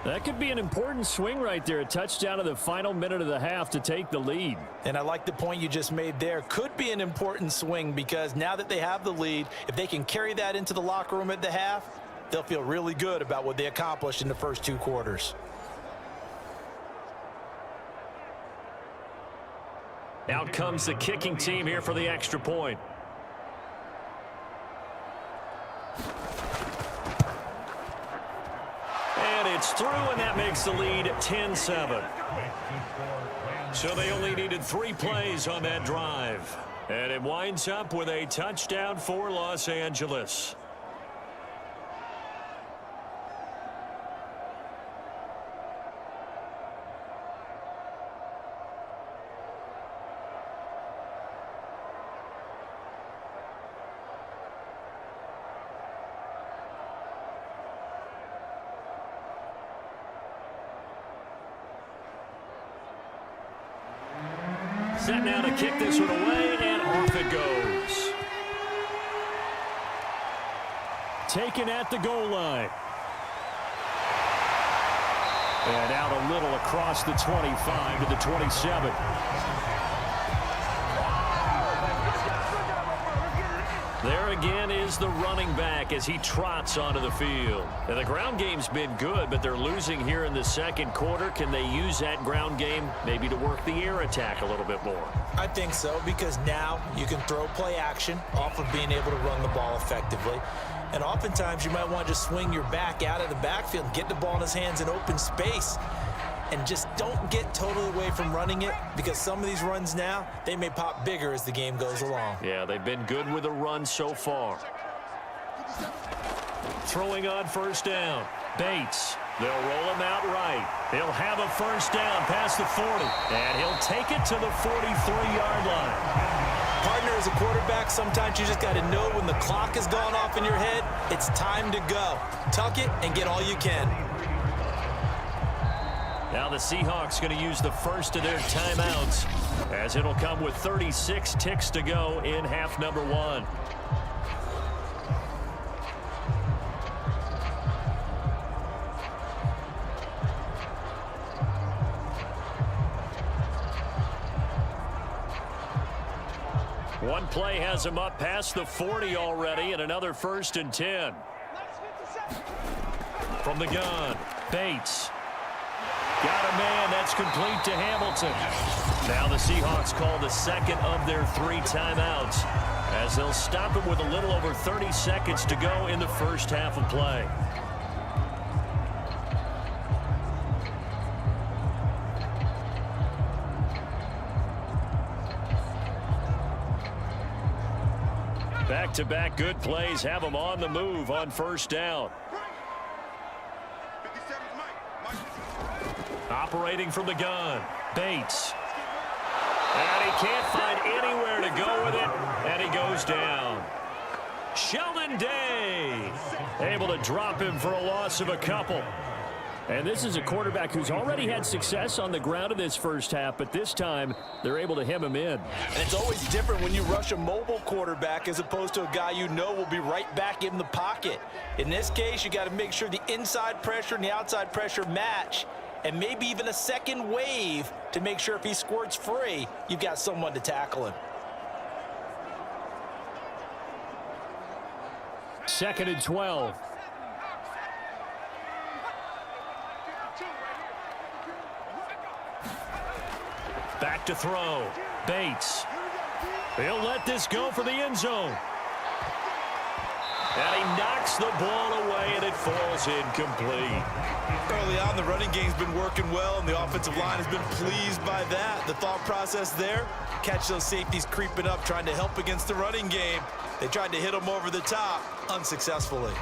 That could be an important swing right there. A touchdown in the final minute of the half to take the lead. And I like the point you just made there. Could be an important swing because now that they have the lead, if they can carry that into the locker room at the half, they'll feel really good about what they accomplished in the first 2 quarters. Out comes the kicking team here for the extra point. And it's through, and that makes the lead 10-7. So they only needed 3 plays on that drive. And it winds up with a touchdown for Los Angeles. Set now to kick this one away, and off it goes. Taken at the goal line. And out a little across the 25 to the 27. There again is the running back as he trots onto the field. And the ground game's been good, but they're losing here in the second quarter. Can they use that ground game maybe to work the air attack a little bit more? I think so, because now you can throw play action off of being able to run the ball effectively. And oftentimes you might want to just swing your back out of the backfield, get the ball in his hands in open space, and just don't get totally away from running it, because some of these runs now, they may pop bigger as the game goes along. Yeah, they've been good with the run so far. Throwing on first down. Bates. They'll roll him out right. He'll have a first down past the 40. And he'll take it to the 43-yard line. Partner, as a quarterback, sometimes you just got to know when the clock has gone off in your head, it's time to go. Tuck it and get all you can. Now the Seahawks going to use the first of their timeouts, as it'll come with 36 ticks to go in half number 1. One play has him up past the 40 already, and another 1st and 10. From the gun, Bates. Got a man that's complete to Hamilton. Now the Seahawks call the second of their 3 timeouts, as they'll stop him with a little over 30 seconds to go in the first half of play. Back-to-back good plays have them on the move on first down. Operating from the gun, Bates. And he can't find anywhere to go with it, and he goes down. Sheldon Day able to drop him for a loss of a couple. And this is a quarterback who's already had success on the ground in this first half, but this time they're able to hem him in. And it's always different when you rush a mobile quarterback as opposed to a guy you know will be right back in the pocket. In this case, you got to make sure the inside pressure and the outside pressure match, and maybe even a second wave to make sure if he squirts free, you've got someone to tackle him. 2nd and 12. Back to throw. Bates. He'll let this go for the end zone. And he knocks the ball away, and it falls incomplete. Early on, the running game's been working well, and the offensive line has been pleased by that. The thought process there, catch those safeties creeping up, trying to help against the running game. They tried to hit them over the top, unsuccessfully.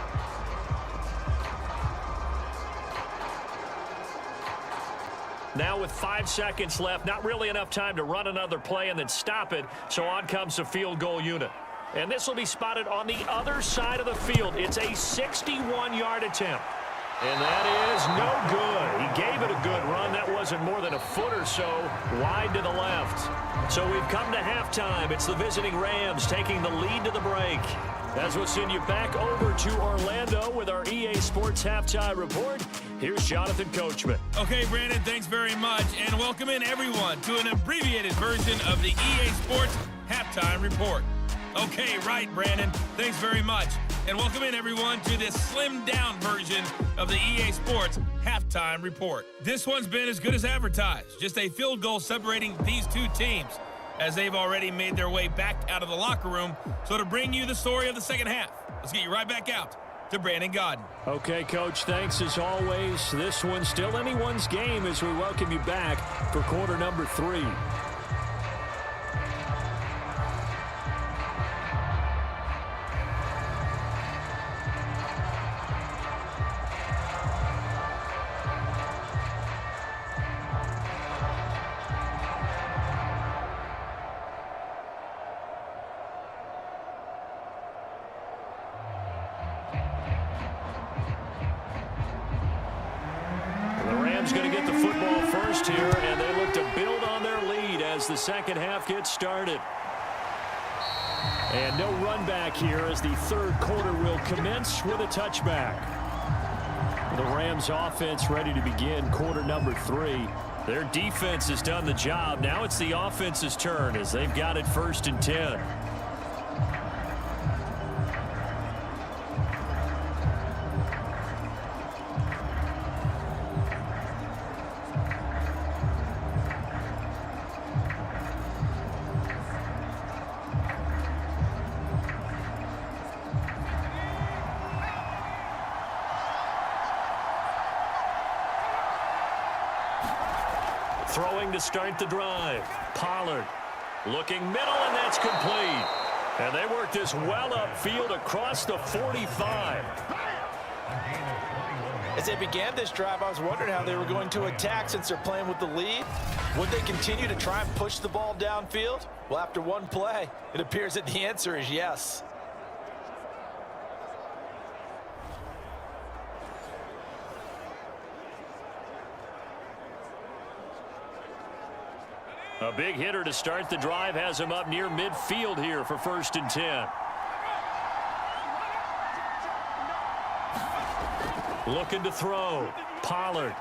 Now with 5 seconds left, not really enough time to run another play and then stop it, so on comes the field goal unit. And this will be spotted on the other side of the field. It's a 61-yard attempt. And that is no good. He gave it a good run. That wasn't more than a foot or so wide to the left. So we've come to halftime. It's the visiting Rams taking the lead to the break. As we'll send you back over to Orlando with our EA Sports Halftime Report. Here's Jonathan Coachman. Okay, Brandon, thanks very much. And welcome in, everyone, to an abbreviated version of the EA Sports Halftime Report. Okay, right, Brandon. Thanks very much. And welcome in, everyone, to this slimmed-down version of the EA Sports Halftime Report. This one's been as good as advertised. Just a field goal separating these two teams, as they've already made their way back out of the locker room. So to bring you the story of the second half, let's get you right back out to Brandon Godden. Okay, Coach, thanks as always. This one's still anyone's game as we welcome you back for quarter number 3. Going to get the football first here, and they look to build on their lead as the second half gets started. And no run back here as the third quarter will commence with a touchback. The Rams offense ready to begin quarter number 3. Their defense has done the job. Now it's the offense's turn as they've got it 1st and 10. Throwing to start the drive. Pollard looking middle, and that's complete. And they work this well upfield across the 45. As they began this drive, I was wondering how they were going to attack since they're playing with the lead. Would they continue to try and push the ball downfield? Well, after one play, it appears that the answer is yes. A big hitter to start the drive has him up near midfield here for 1st and 10. Looking to throw. Pollard.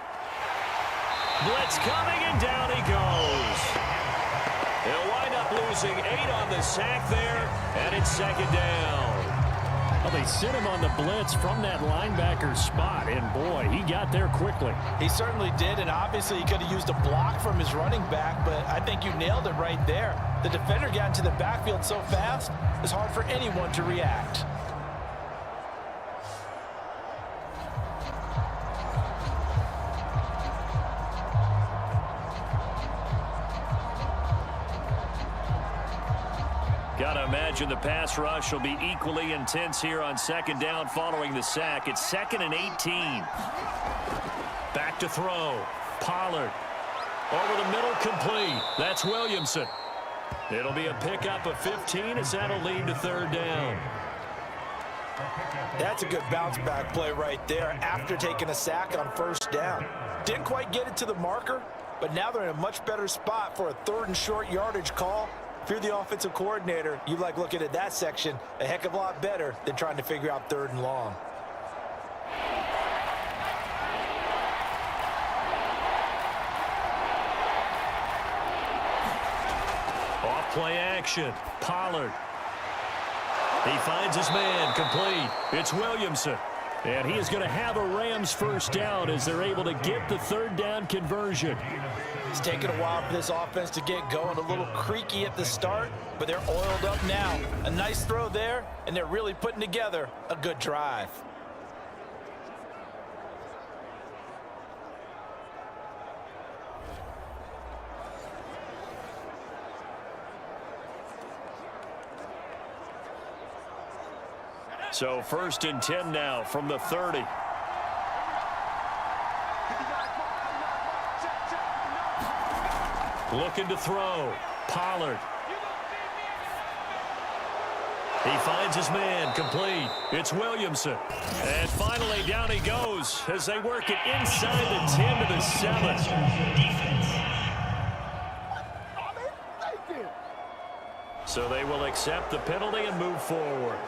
Blitz coming, and down he goes. They'll wind up losing 8 on the sack there, and it's 2nd down. Well, they sent him on the blitz from that linebacker spot, and boy, he got there quickly. He certainly did, and obviously he could have used a block from his running back, but I think you nailed it right there. The defender got into the backfield so fast, it's hard for anyone to react. Got Got to imagine the pass rush will be equally intense here on second down following the sack. It's 2nd and 18. Back to throw. Pollard. Over the middle, complete. That's Williamson. It'll be a pickup of 15 as that'll lead to 3rd down. That's a good bounce back play right there after taking a sack on 1st down. Didn't quite get it to the marker, but now they're in a much better spot for a 3rd and short yardage call. If you're the offensive coordinator, you like looking at that section a heck of a lot better than trying to figure out 3rd and long. Off play action. Pollard. He finds his man, complete. It's Williamson. And he is going to have a Rams 1st down as they're able to get the 3rd down conversion. It's taken a while for this offense to get going. A little creaky at the start, but they're oiled up now. A nice throw there, and they're really putting together a good drive. So 1st and 10 now from the 30. Looking to throw. Pollard. He finds his man, complete. It's Williamson. And finally down he goes as they work it inside the 10 to the 7. So they will accept the penalty and move forward.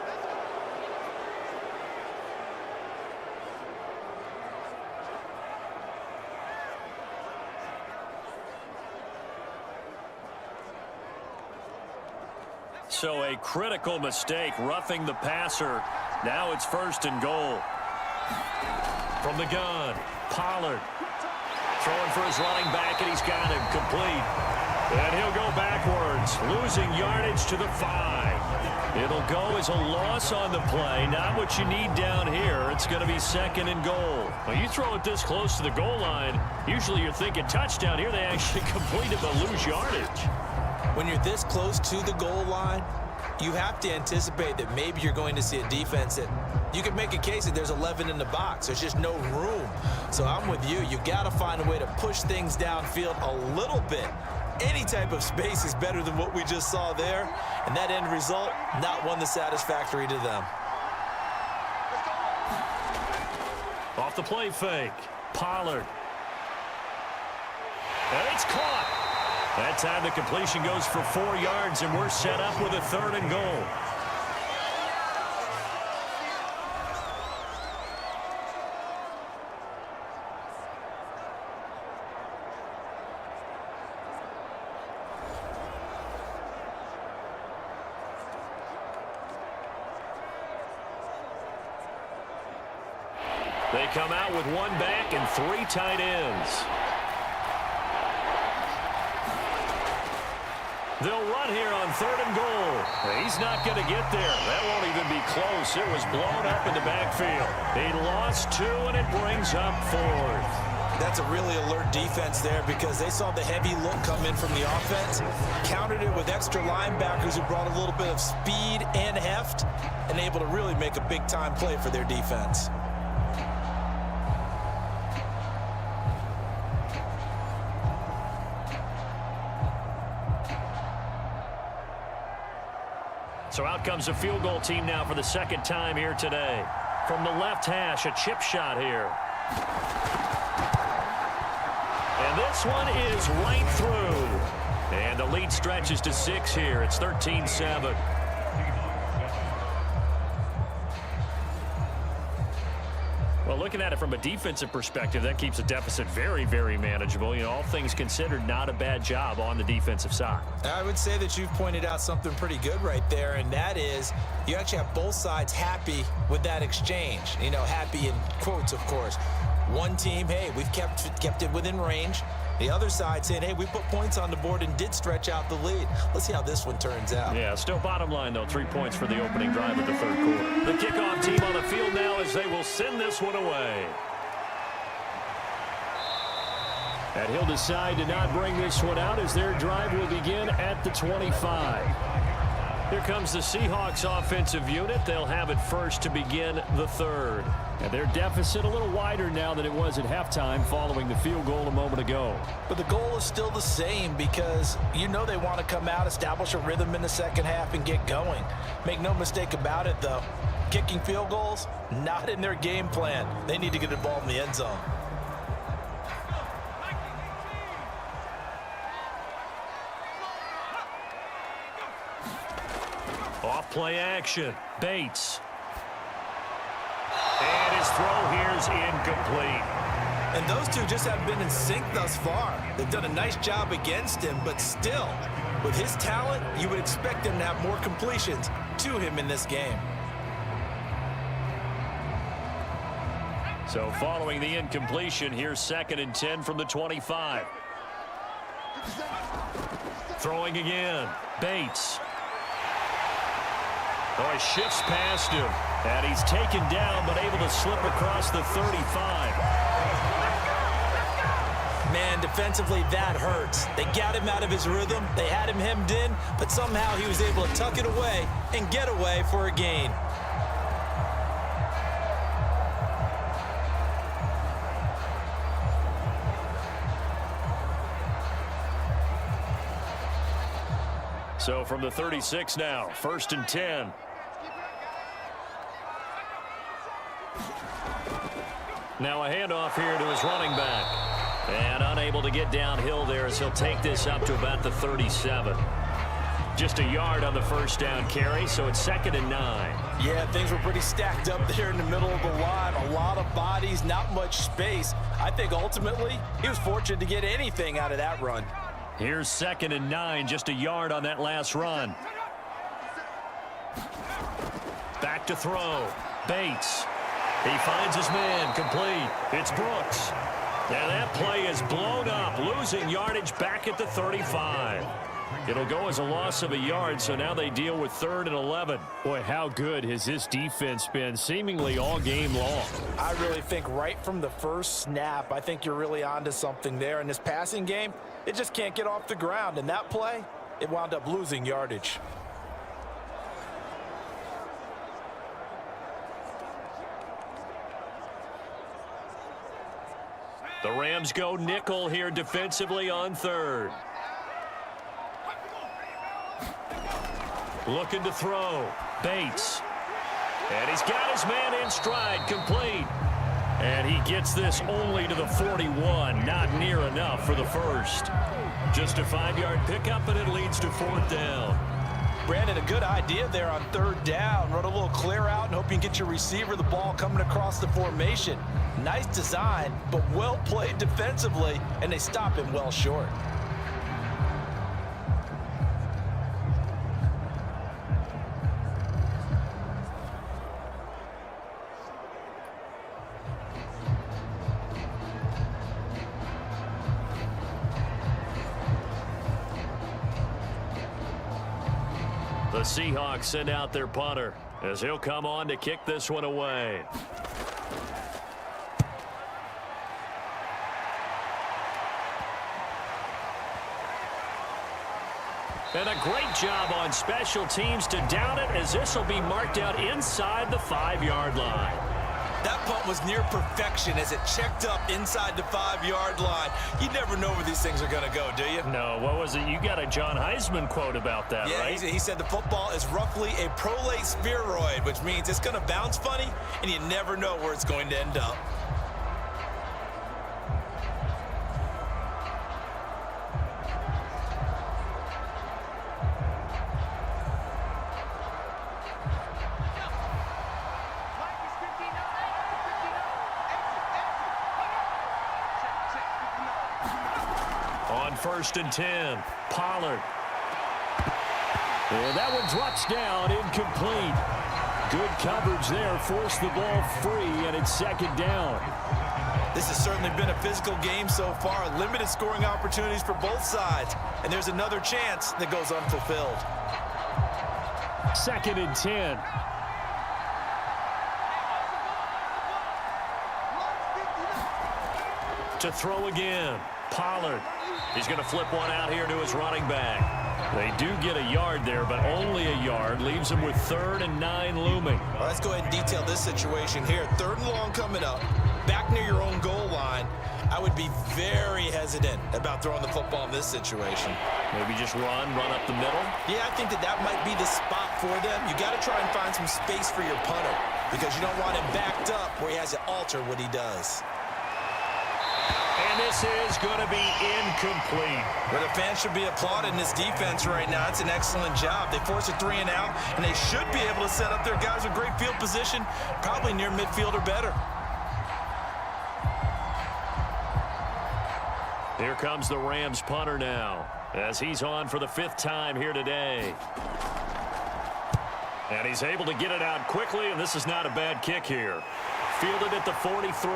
So a critical mistake, roughing the passer. Now it's 1st and goal. From the gun, Pollard. Throwing for his running back, and he's got him complete. And he'll go backwards, losing yardage to the 5. It'll go as a loss on the play. Not what you need down here. It's going to be 2nd and goal. Well, you throw it this close to the goal line, usually you're thinking touchdown. Here they actually completed but lose yardage. When you're this close to the goal line, you have to anticipate that maybe you're going to see a defense that you can make a case that there's 11 in the box. There's just no room. So I'm with you. You got to find a way to push things downfield a little bit. Any type of space is better than what we just saw there. And that end result, not one that's satisfactory to them. Off the play fake. Pollard. And it's caught. That time the completion goes for 4 yards, and we're set up with a 3rd and goal. They come out with 1 back and 3 tight ends. They'll run here on 3rd and goal. He's not going to get there. That won't even be close. It was blown up in the backfield. He lost 2, and it brings up 4th. That's a really alert defense there because they saw the heavy look come in from the offense, countered it with extra linebackers who brought a little bit of speed and heft, and able to really make a big-time play for their defense. So out comes a field goal team now for the 2nd time here today. From the left hash, a chip shot here. And this one is right through. And the lead stretches to 6 here. It's 13-7. Well, looking at it from a defensive perspective, that keeps the deficit very, very manageable. You know, all things considered, not a bad job on the defensive side. I would say that you've pointed out something pretty good right there, and that is you actually have both sides happy with that exchange. You know, happy in quotes, of course. One team, hey, we've kept it within range. The other side saying, hey, we put points on the board and did stretch out the lead. Let's see how this one turns out. Yeah, still bottom line, though, 3 points for the opening drive of the 3rd quarter. The kickoff team on the field now as they will send this one away. And he'll decide to not bring this one out as their drive will begin at the 25. Here comes the Seahawks offensive unit. They'll have it first to begin the third. And their deficit a little wider now than it was at halftime following the field goal a moment ago. But the goal is still the same because you know they want to come out, establish a rhythm in the second half, and get going. Make no mistake about it, though. Kicking field goals, not in their game plan. They need to get the ball in the end zone. Off play action. Bates. And his throw here's incomplete. And those two just have been in sync thus far. They've done a nice job against him, but still, with his talent, you would expect him to have more completions to him in this game. So following the incompletion, here's 2nd and 10 from the 25. Throwing again. Bates. Oh, he shifts past him. And he's taken down, but able to slip across the 35. Man, defensively, that hurts. They got him out of his rhythm. They had him hemmed in, but somehow he was able to tuck it away and get away for a gain. So from the 36 now, 1st and 10. Now a handoff here to his running back. And unable to get downhill there as he'll take this up to about the 37. Just a yard on the first down carry, so it's 2nd and 9. Yeah, things were pretty stacked up there in the middle of the line. A lot of bodies, not much space. I think ultimately he was fortunate to get anything out of that run. Here's 2nd and 9, just a yard on that last run. Back to throw. Bates. He finds his man, complete. It's Brooks. And that play is blown up, losing yardage back at the 35. It'll go as a loss of a yard, so now they deal with 3rd and 11. Boy, how good has this defense been seemingly all game long? I really think right from the first snap, I think you're really onto something there. In this passing game, it just can't get off the ground. And that play, it wound up losing yardage. The Rams go nickel here defensively on 3rd. Looking to throw. Bates. And he's got his man in stride, complete. And he gets this only to the 41. Not near enough for the first. Just a 5-yard pickup, and it leads to 4th down. Brandon, a good idea there on 3rd down. Run a little clear out and hope you can get your receiver the ball coming across the formation. Nice design, but well played defensively, and they stop him well short. The Seahawks send out their punter as he'll come on to kick this one away. And a great job on special teams to down it, as this will be marked out inside the 5-yard line. That punt was near perfection as it checked up inside the 5-yard line. You never know where these things are going to go, do you? No, what was it? You got a John Heisman quote about that, yeah, right? He said the football is roughly a prolate spheroid, which means it's going to bounce funny, and you never know where it's going to end up. On 1st and 10, Pollard. And that one drops down, incomplete. Good coverage there, forced the ball free, and it's 2nd down. This has certainly been a physical game so far. Limited scoring opportunities for both sides. And there's another chance that goes unfulfilled. 2nd and 10. To throw again. Pollard. He's going to flip one out here to his running back. They do get a yard there, but only a yard. Leaves them with 3rd and 9 looming. Well, let's go ahead and detail this situation here. 3rd and long coming up. Back near your own goal line. I would be very hesitant about throwing the football in this situation. Maybe just run up the middle. Yeah, I think that might be the spot for them. You got to try and find some space for your punter because you don't want him backed up where he has to alter what he does. And this is going to be incomplete. Well, the fans should be applauding this defense right now. It's an excellent job. They force a 3 and out, and they should be able to set up their guys with great field position, probably near midfield or better. Here comes the Rams punter now as he's on for the 5th time here today. And he's able to get it out quickly, and this is not a bad kick here. Fielded at the 43.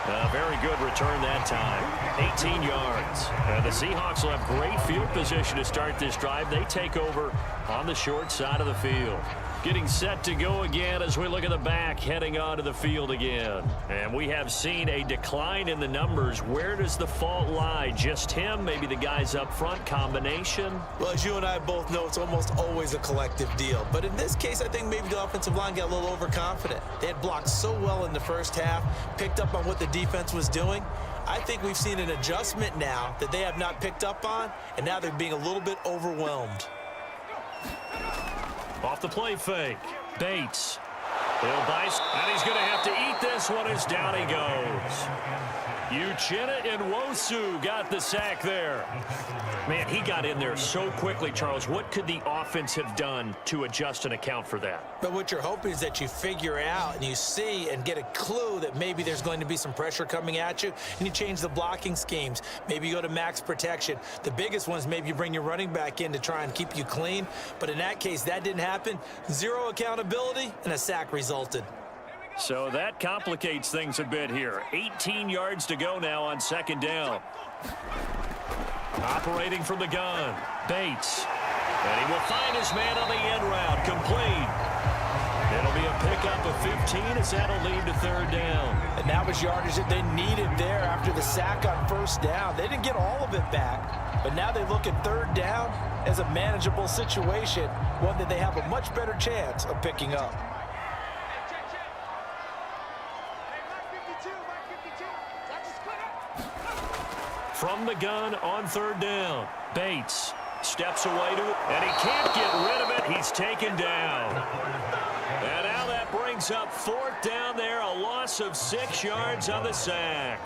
A very good return that time. 18 yards. The Seahawks will have great field position to start this drive. They take over on the short side of the field. Getting set to go again as we look at the back, heading onto the field again. And we have seen a decline in the numbers. Where does the fault lie? Just him? Maybe the guys up front? Combination? Well, as you and I both know, it's almost always a collective deal. But in this case, I think maybe the offensive line got a little overconfident. They had blocked so well in the first half, picked up on what the defense was doing. I think we've seen an adjustment now that they have not picked up on, and now they're being a little bit overwhelmed. Off the play fake. Bates. He'll dice, and he's going to have to eat this one as down he goes. Uchenna Nwosu got the sack there. Man, he got in there so quickly, Charles. What could the offense have done to adjust and account for that? But what you're hoping is that you figure out and you see and get a clue that maybe there's going to be some pressure coming at you, and you change the blocking schemes. Maybe you go to max protection. The biggest one is maybe you bring your running back in to try and keep you clean. But in that case, that didn't happen. 0 accountability, and a sack resulted. So that complicates things a bit here. 18 yards to go now on 2nd down. Operating from the gun, Bates. And he will find his man on the end route, complete. It'll be a pickup of 15 as that'll lead to 3rd down. And that was yardage that they needed there after the sack on 1st down. They didn't get all of it back, but now they look at 3rd down as a manageable situation, one that they have a much better chance of picking up. From the gun on 3rd down, Bates steps away to it, and he can't get rid of it. He's taken down. And now that brings up 4th down there, a loss of 6 yards on the sack.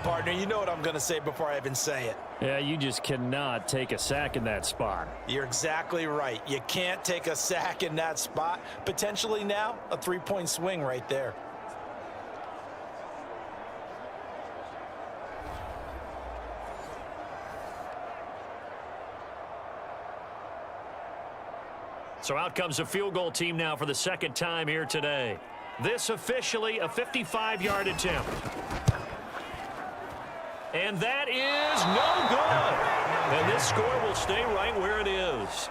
Partner, you know what I'm going to say before I even say it. Yeah, you just cannot take a sack in that spot. You're exactly right. You can't take a sack in that spot. Potentially now, a 3-point swing right there. So out comes a field goal team now for the 2nd time here today. This officially a 55-yard attempt. And that is no good. And this score will stay right where it is.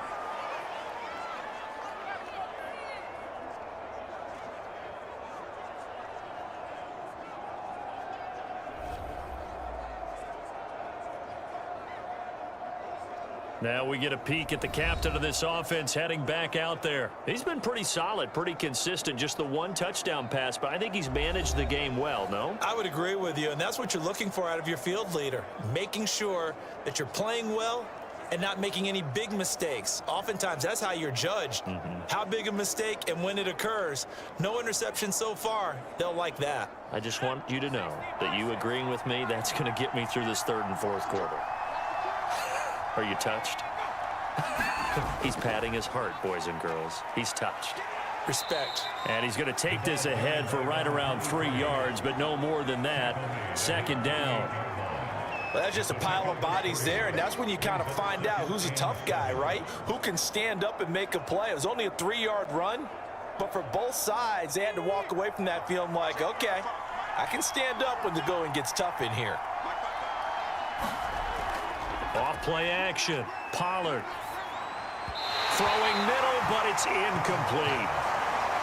Now we get a peek at the captain of this offense heading back out there. He's been pretty solid, pretty consistent, just the 1 touchdown pass, but I think he's managed the game well, no? I would agree with you, and that's what you're looking for out of your field leader, making sure that you're playing well and not making any big mistakes. Oftentimes, that's how you're judged. How big a mistake and when it occurs. No interception so far. They'll like that. I just want you to know that you agreeing with me, that's going to get me through this 3rd and 4th quarter. Are you touched? He's patting his heart, boys and girls. He's touched. Respect. And he's going to take this ahead for right around 3 yards, but no more than that. 2nd down. Well, that's just a pile of bodies there, and that's when you kind of find out who's a tough guy, right? Who can stand up and make a play. It was only a 3-yard run, but for both sides, they had to walk away from that feeling like, okay, I can stand up when the going gets tough in here. Off play action. Pollard. Throwing middle, but it's incomplete.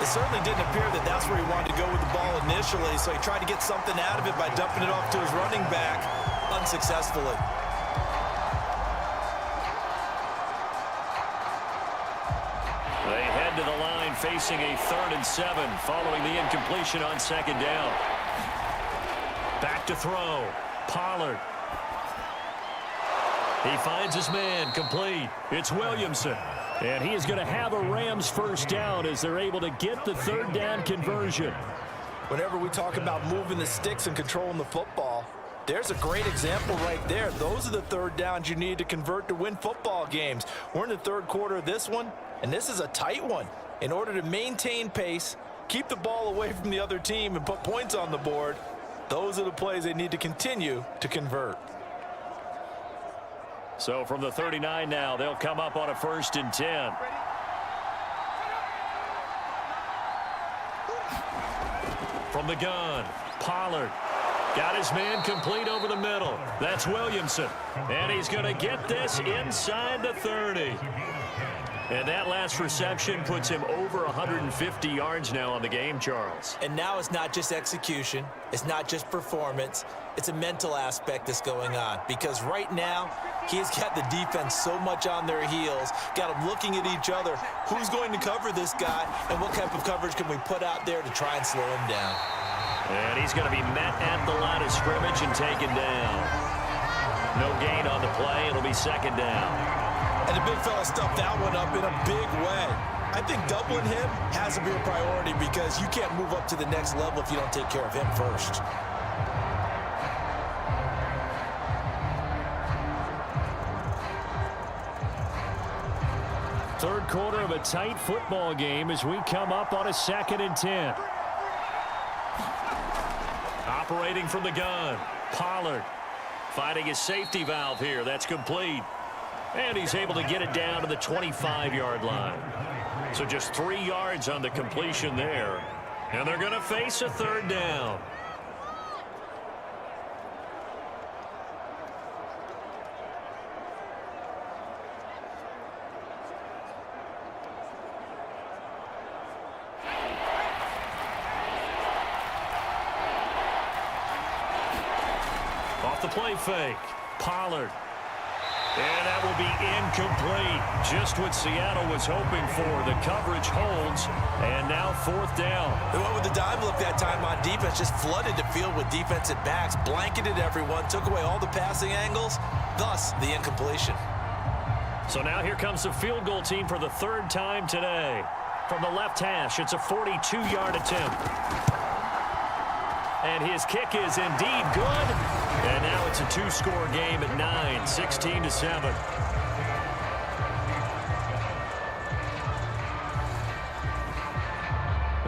It certainly didn't appear that that's where he wanted to go with the ball initially, so he tried to get something out of it by dumping it off to his running back unsuccessfully. They head to the line facing a 3rd and 7 following the incompletion on 2nd down. Back to throw. Pollard. He finds his man, complete. It's Williamson. And he is going to have a Rams first down as they're able to get the 3rd down conversion. Whenever we talk about moving the sticks and controlling the football, there's a great example right there. Those are the 3rd downs you need to convert to win football games. We're in the 3rd quarter of this one, and this is a tight one. In order to maintain pace, keep the ball away from the other team, and put points on the board, those are the plays they need to continue to convert. So from the 39 now, they'll come up on a 1st and 10. From the gun, Pollard. Got his man complete over the middle. That's Williamson. And he's going to get this inside the 30. And that last reception puts him over 150 yards now on the game, Charles. And now it's not just execution. It's not just performance. It's a mental aspect that's going on. Because right now, he's got the defense so much on their heels, got them looking at each other. Who's going to cover this guy, and what type of coverage can we put out there to try and slow him down? And he's going to be met at the line of scrimmage and taken down. No gain on the play. It'll be 2nd down. And the big fella stuffed that one up in a big way. I think doubling him has to be a priority because you can't move up to the next level if you don't take care of him first. Third quarter of a tight football game as we come up on a 2nd and 10. Operating from the gun, Pollard finding his safety valve here. That's complete. And he's able to get it down to the 25-yard line. So just 3 yards on the completion there. And they're going to face a 3rd down. Off the play fake, Pollard. And that will be incomplete. Just what Seattle was hoping for. The coverage holds, and now 4th down. They went with the dime look that time on defense, just flooded the field with defensive backs, blanketed everyone, took away all the passing angles, thus the incompletion. So now here comes the field goal team for the 3rd time today. From the left hash, it's a 42-yard attempt. And his kick is indeed good. And now it's a 2-score game at 9, 16-7.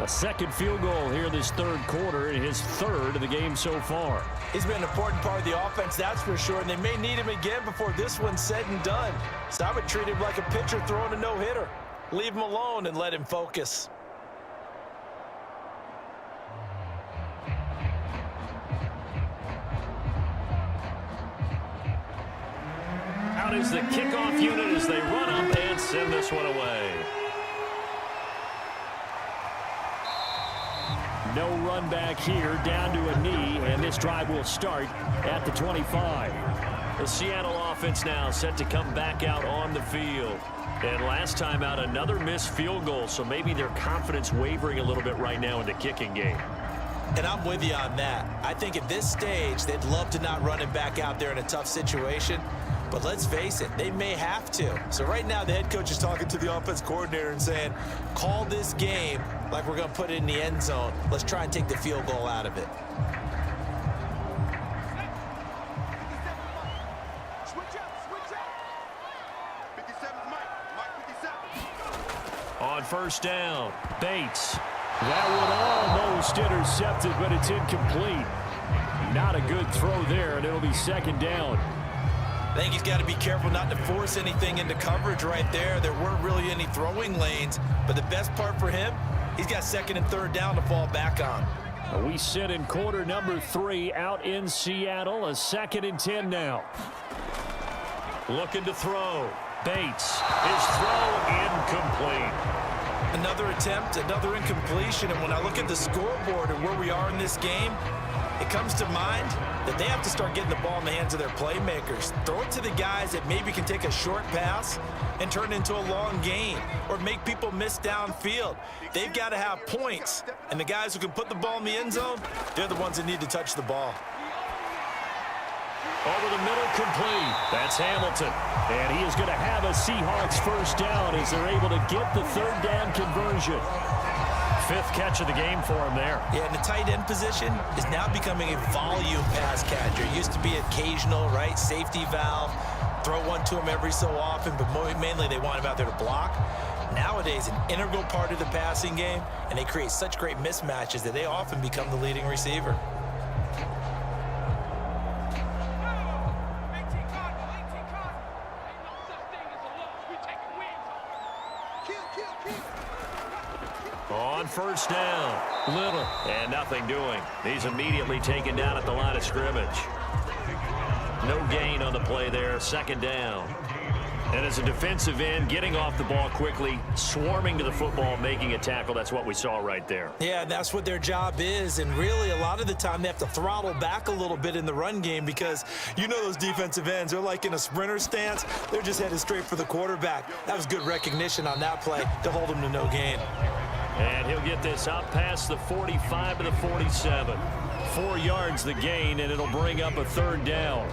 A second field goal here this 3rd quarter, and his 3rd of the game so far. He's been an important part of the offense, that's for sure, and they may need him again before this one's said and done. So I would treat him like a pitcher throwing a no-hitter. Leave him alone and let him focus. Out is the kickoff unit as they run up and send this one away. No run back here, down to a knee, and this drive will start at the 25. The Seattle offense now set to come back out on the field. And last time out, another missed field goal, so maybe their confidence wavering a little bit right now in the kicking game. And I'm with you on that. I think at this stage, they'd love to not run him back out there in a tough situation. But let's face it, they may have to. So right now, the head coach is talking to the offense coordinator and saying, call this game like we're going to put it in the end zone. Let's try and take the field goal out of it. On 1st down, Bates. That one almost intercepted, but it's incomplete. Not a good throw there, and it'll be 2nd down. I think he's got to be careful not to force anything into coverage right there. There weren't really any throwing lanes, but the best part for him, he's got 2nd and 3rd down to fall back on. We sit in quarter number 3 out in Seattle. A 2nd and 10 now. Looking to throw. Bates. His throw incomplete. Another attempt, another incompletion, and when I look at the scoreboard and where we are in this game, it comes to mind that they have to start getting the ball in the hands of their playmakers. Throw it to the guys that maybe can take a short pass and turn it into a long gain or make people miss downfield. They've got to have points, and the guys who can put the ball in the end zone, they're the ones that need to touch the ball. Over the middle, complete. That's Hamilton. And he is going to have a Seahawks first down as they're able to get the third down conversion. Fifth catch of the game for him there. Yeah, and the tight end position is now becoming a volume pass catcher. It used to be occasional, right? Safety valve. Throw one to him every so often, but mainly they want him out there to block. Nowadays, an integral part of the passing game, and they create such great mismatches that they often become the leading receiver. On first down, Little, and nothing doing. He's immediately taken down at the line of scrimmage. No gain on the play there, second down. And as a defensive end, getting off the ball quickly, swarming to the football, making a tackle, that's what we saw right there. Yeah, that's what their job is, and really a lot of the time they have to throttle back a little bit in the run game because you know those defensive ends, they're like in a sprinter stance. They're just headed straight for the quarterback. That was good recognition on that play to hold him to no gain. And he'll get this up past the 45 to the 47. 4 yards the gain, and it'll bring up a third down.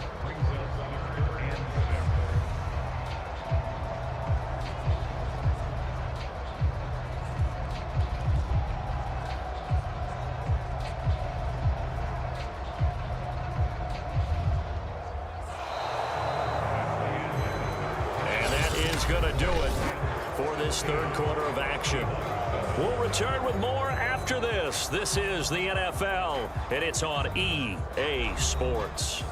And that is going to do it for this third quarter of action. We'll return with more after this. This is the NFL, and it's on EA Sports.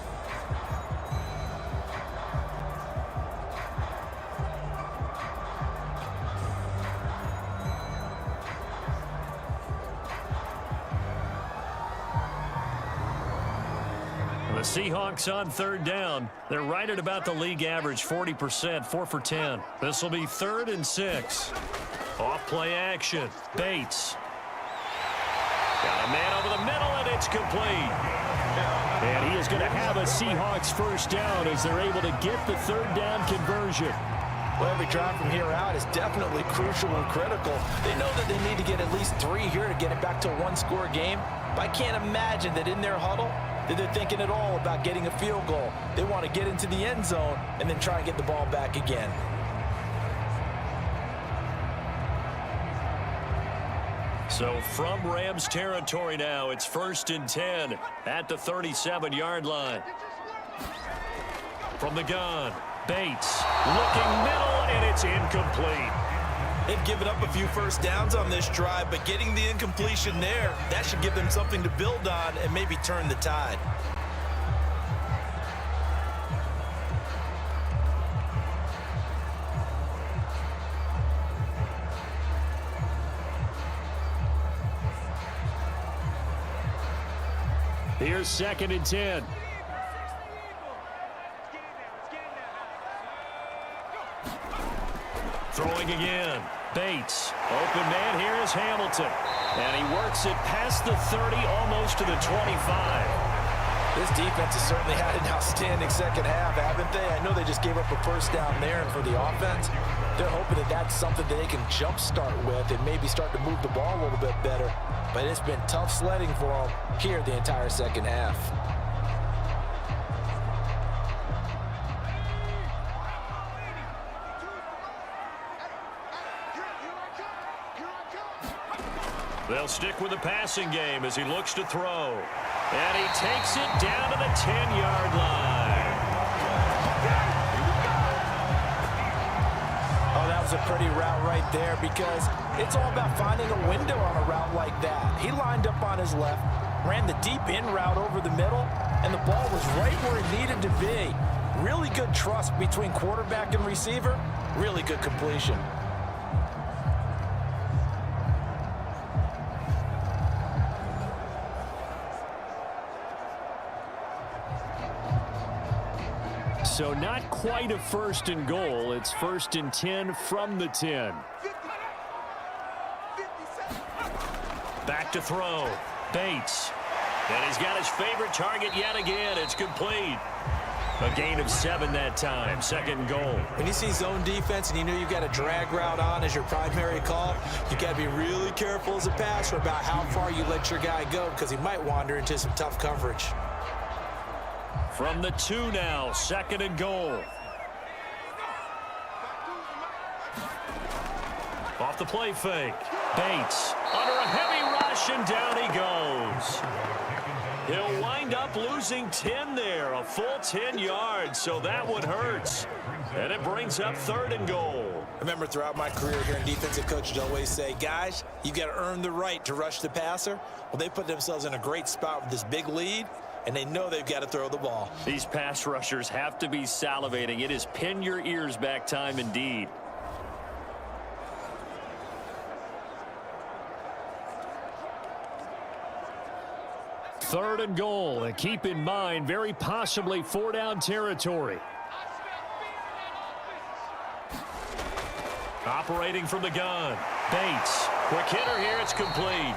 The Seahawks on third down. They're right at about the league average, 40%, 4 for 10. This will be 3rd and 6. Off play action. Bates. Got a man over the middle, and it's complete. And he is going to have a Seahawks first down as they're able to get the third down conversion. Well, every drive from here out is definitely crucial and critical. They know that they need to get at least 3 here to get it back to a one-score game. But I can't imagine that in their huddle that they're thinking at all about getting a field goal. They want to get into the end zone and then try and get the ball back again. So from Rams territory now, it's 1st and 10 at the 37-yard line. From the gun, Bates looking middle, and it's incomplete. They've given up a few first downs on this drive, but getting the incompletion there, that should give them something to build on and maybe turn the tide. Here's 2nd and 10. Throwing again. Bates. Open man here is Hamilton. And he works it past the 30, almost to the 25. This defense has certainly had an outstanding second half, haven't they? I know they just gave up a first down there, and for the offense, they're hoping that that's something that they can jumpstart with and maybe start to move the ball a little bit better. But it's been tough sledding for them here the entire second half. They'll stick with the passing game as he looks to throw. And he takes it down to the 10-yard line. Oh, that was a pretty route right there because it's all about finding a window on a route like that. He lined up on his left, ran the deep in route over the middle, and the ball was right where it needed to be. Really good trust between quarterback and receiver. Really good completion. So not quite a 1st and goal. It's 1st and 10 from the 10. Back to throw. Bates. And he's got his favorite target yet again. It's complete. A gain of 7 that time. 2nd and goal. When you see zone defense and you know you've got a drag route on as your primary call, you got to be really careful as a passer about how far you let your guy go because he might wander into some tough coverage. From the 2 now. 2nd and goal. Off the play fake. Bates under a heavy rush, and down he goes. He'll wind up losing 10 there, a full 10 yards, so that one hurts. And it brings up 3rd and goal. I remember throughout my career here in defensive coaches always say, guys, you got to earn the right to rush the passer. Well, they put themselves in a great spot with this big lead, and they know they've got to throw the ball. These pass rushers have to be salivating. It is pin your ears back time indeed. 3rd and goal, and keep in mind, very possibly 4-down territory. Operating from the gun. Bates. Quick hitter here. It's complete.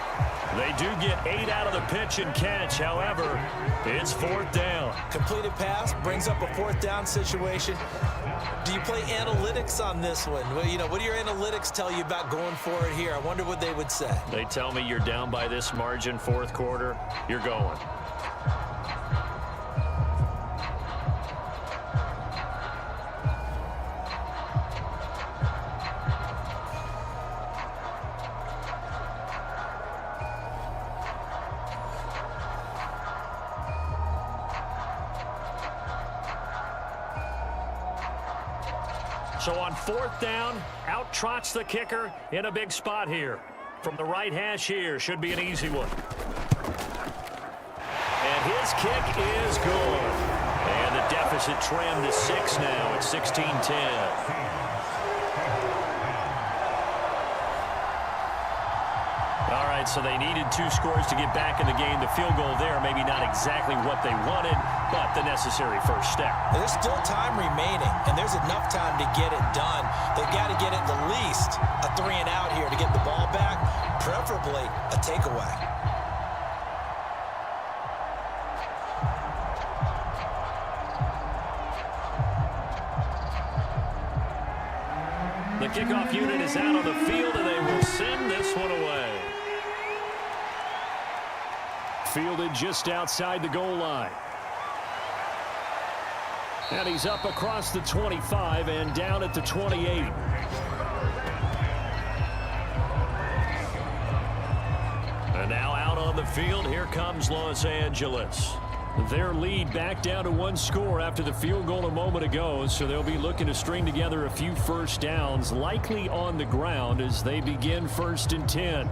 They do get 8 out of the pitch and catch. However, it's 4th down. Completed pass brings up a 4th down situation. Do you play analytics on this one? Well, you know, what do your analytics tell you about going for it here? I wonder what they would say. They tell me you're down by this margin, 4th quarter. You're going. So on 4th down, out trots the kicker in a big spot here. From the right hash here, should be an easy one. And his kick is good. And the deficit trimmed to 6 now. It's 16-10. All right, so they needed 2 scores to get back in the game. The field goal there, maybe not exactly what they wanted, but the necessary first step. There's still time remaining, and there's enough time to get it done. They've got to get at the least a 3 and out here to get the ball back, preferably a takeaway. The kickoff unit is out on the field, and they will send this one away. Fielded just outside the goal line. And he's up across the 25 and down at the 28. And now out on the field, here comes Los Angeles. Their lead back down to 1 score after the field goal a moment ago, so they'll be looking to string together a few first downs, likely on the ground as they begin 1st and 10.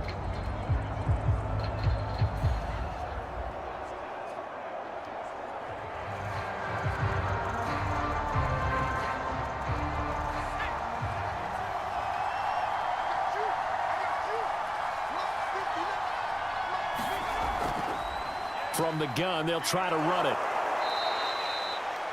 From the gun, they'll try to run it.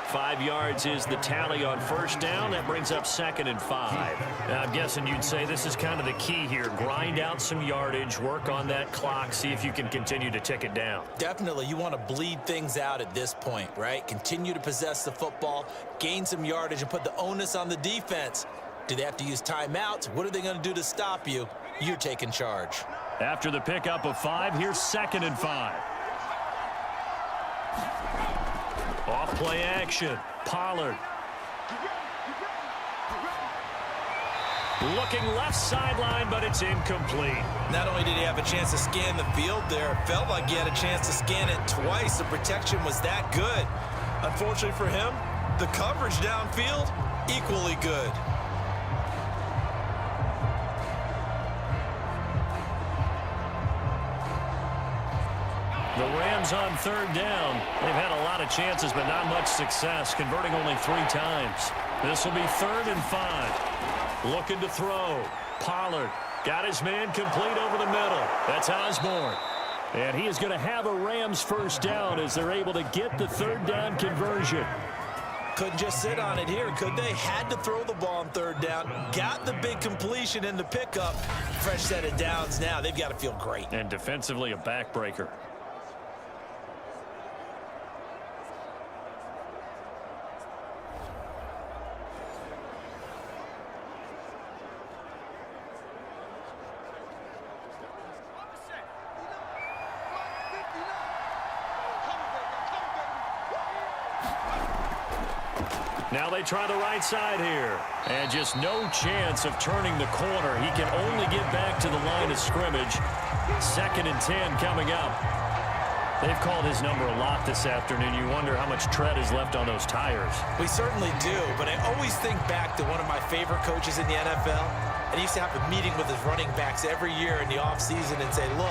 5 yards is the tally on 1st down. That brings up 2nd and 5. Now, I'm guessing you'd say this is kind of the key here. Grind out some yardage, work on that clock, see if you can continue to tick it down. Definitely, you want to bleed things out at this point, right? Continue to possess the football, gain some yardage, and put the onus on the defense. Do they have to use timeouts? What are they going to do to stop you? You're taking charge. After the pickup of 5, here's 2nd and 5. Off play action. Pollard. Looking left sideline, but it's incomplete. Not only did he have a chance to scan the field there, it felt like he had a chance to scan it twice. The protection was that good. Unfortunately for him, the coverage downfield, equally good. The Rams on 3rd down. They've had a lot of chances, but not much success, converting only 3 times. This will be 3rd and 5. Looking to throw. Pollard got his man complete over the middle. That's Osborne. And he is going to have a Rams first down as they're able to get the 3rd down conversion. Couldn't just sit on it here, could they? Had to throw the ball on third down. Got the big completion in the pickup. Fresh set of downs now. They've got to feel great. And defensively, a backbreaker. Now they try the right side here. And just no chance of turning the corner. He can only get back to the line of scrimmage. 2nd and 10 coming up. They've called his number a lot this afternoon. You wonder how much tread is left on those tires. We certainly do, but I always think back to one of my favorite coaches in the NFL. And he used to have a meeting with his running backs every year in the offseason and say, look,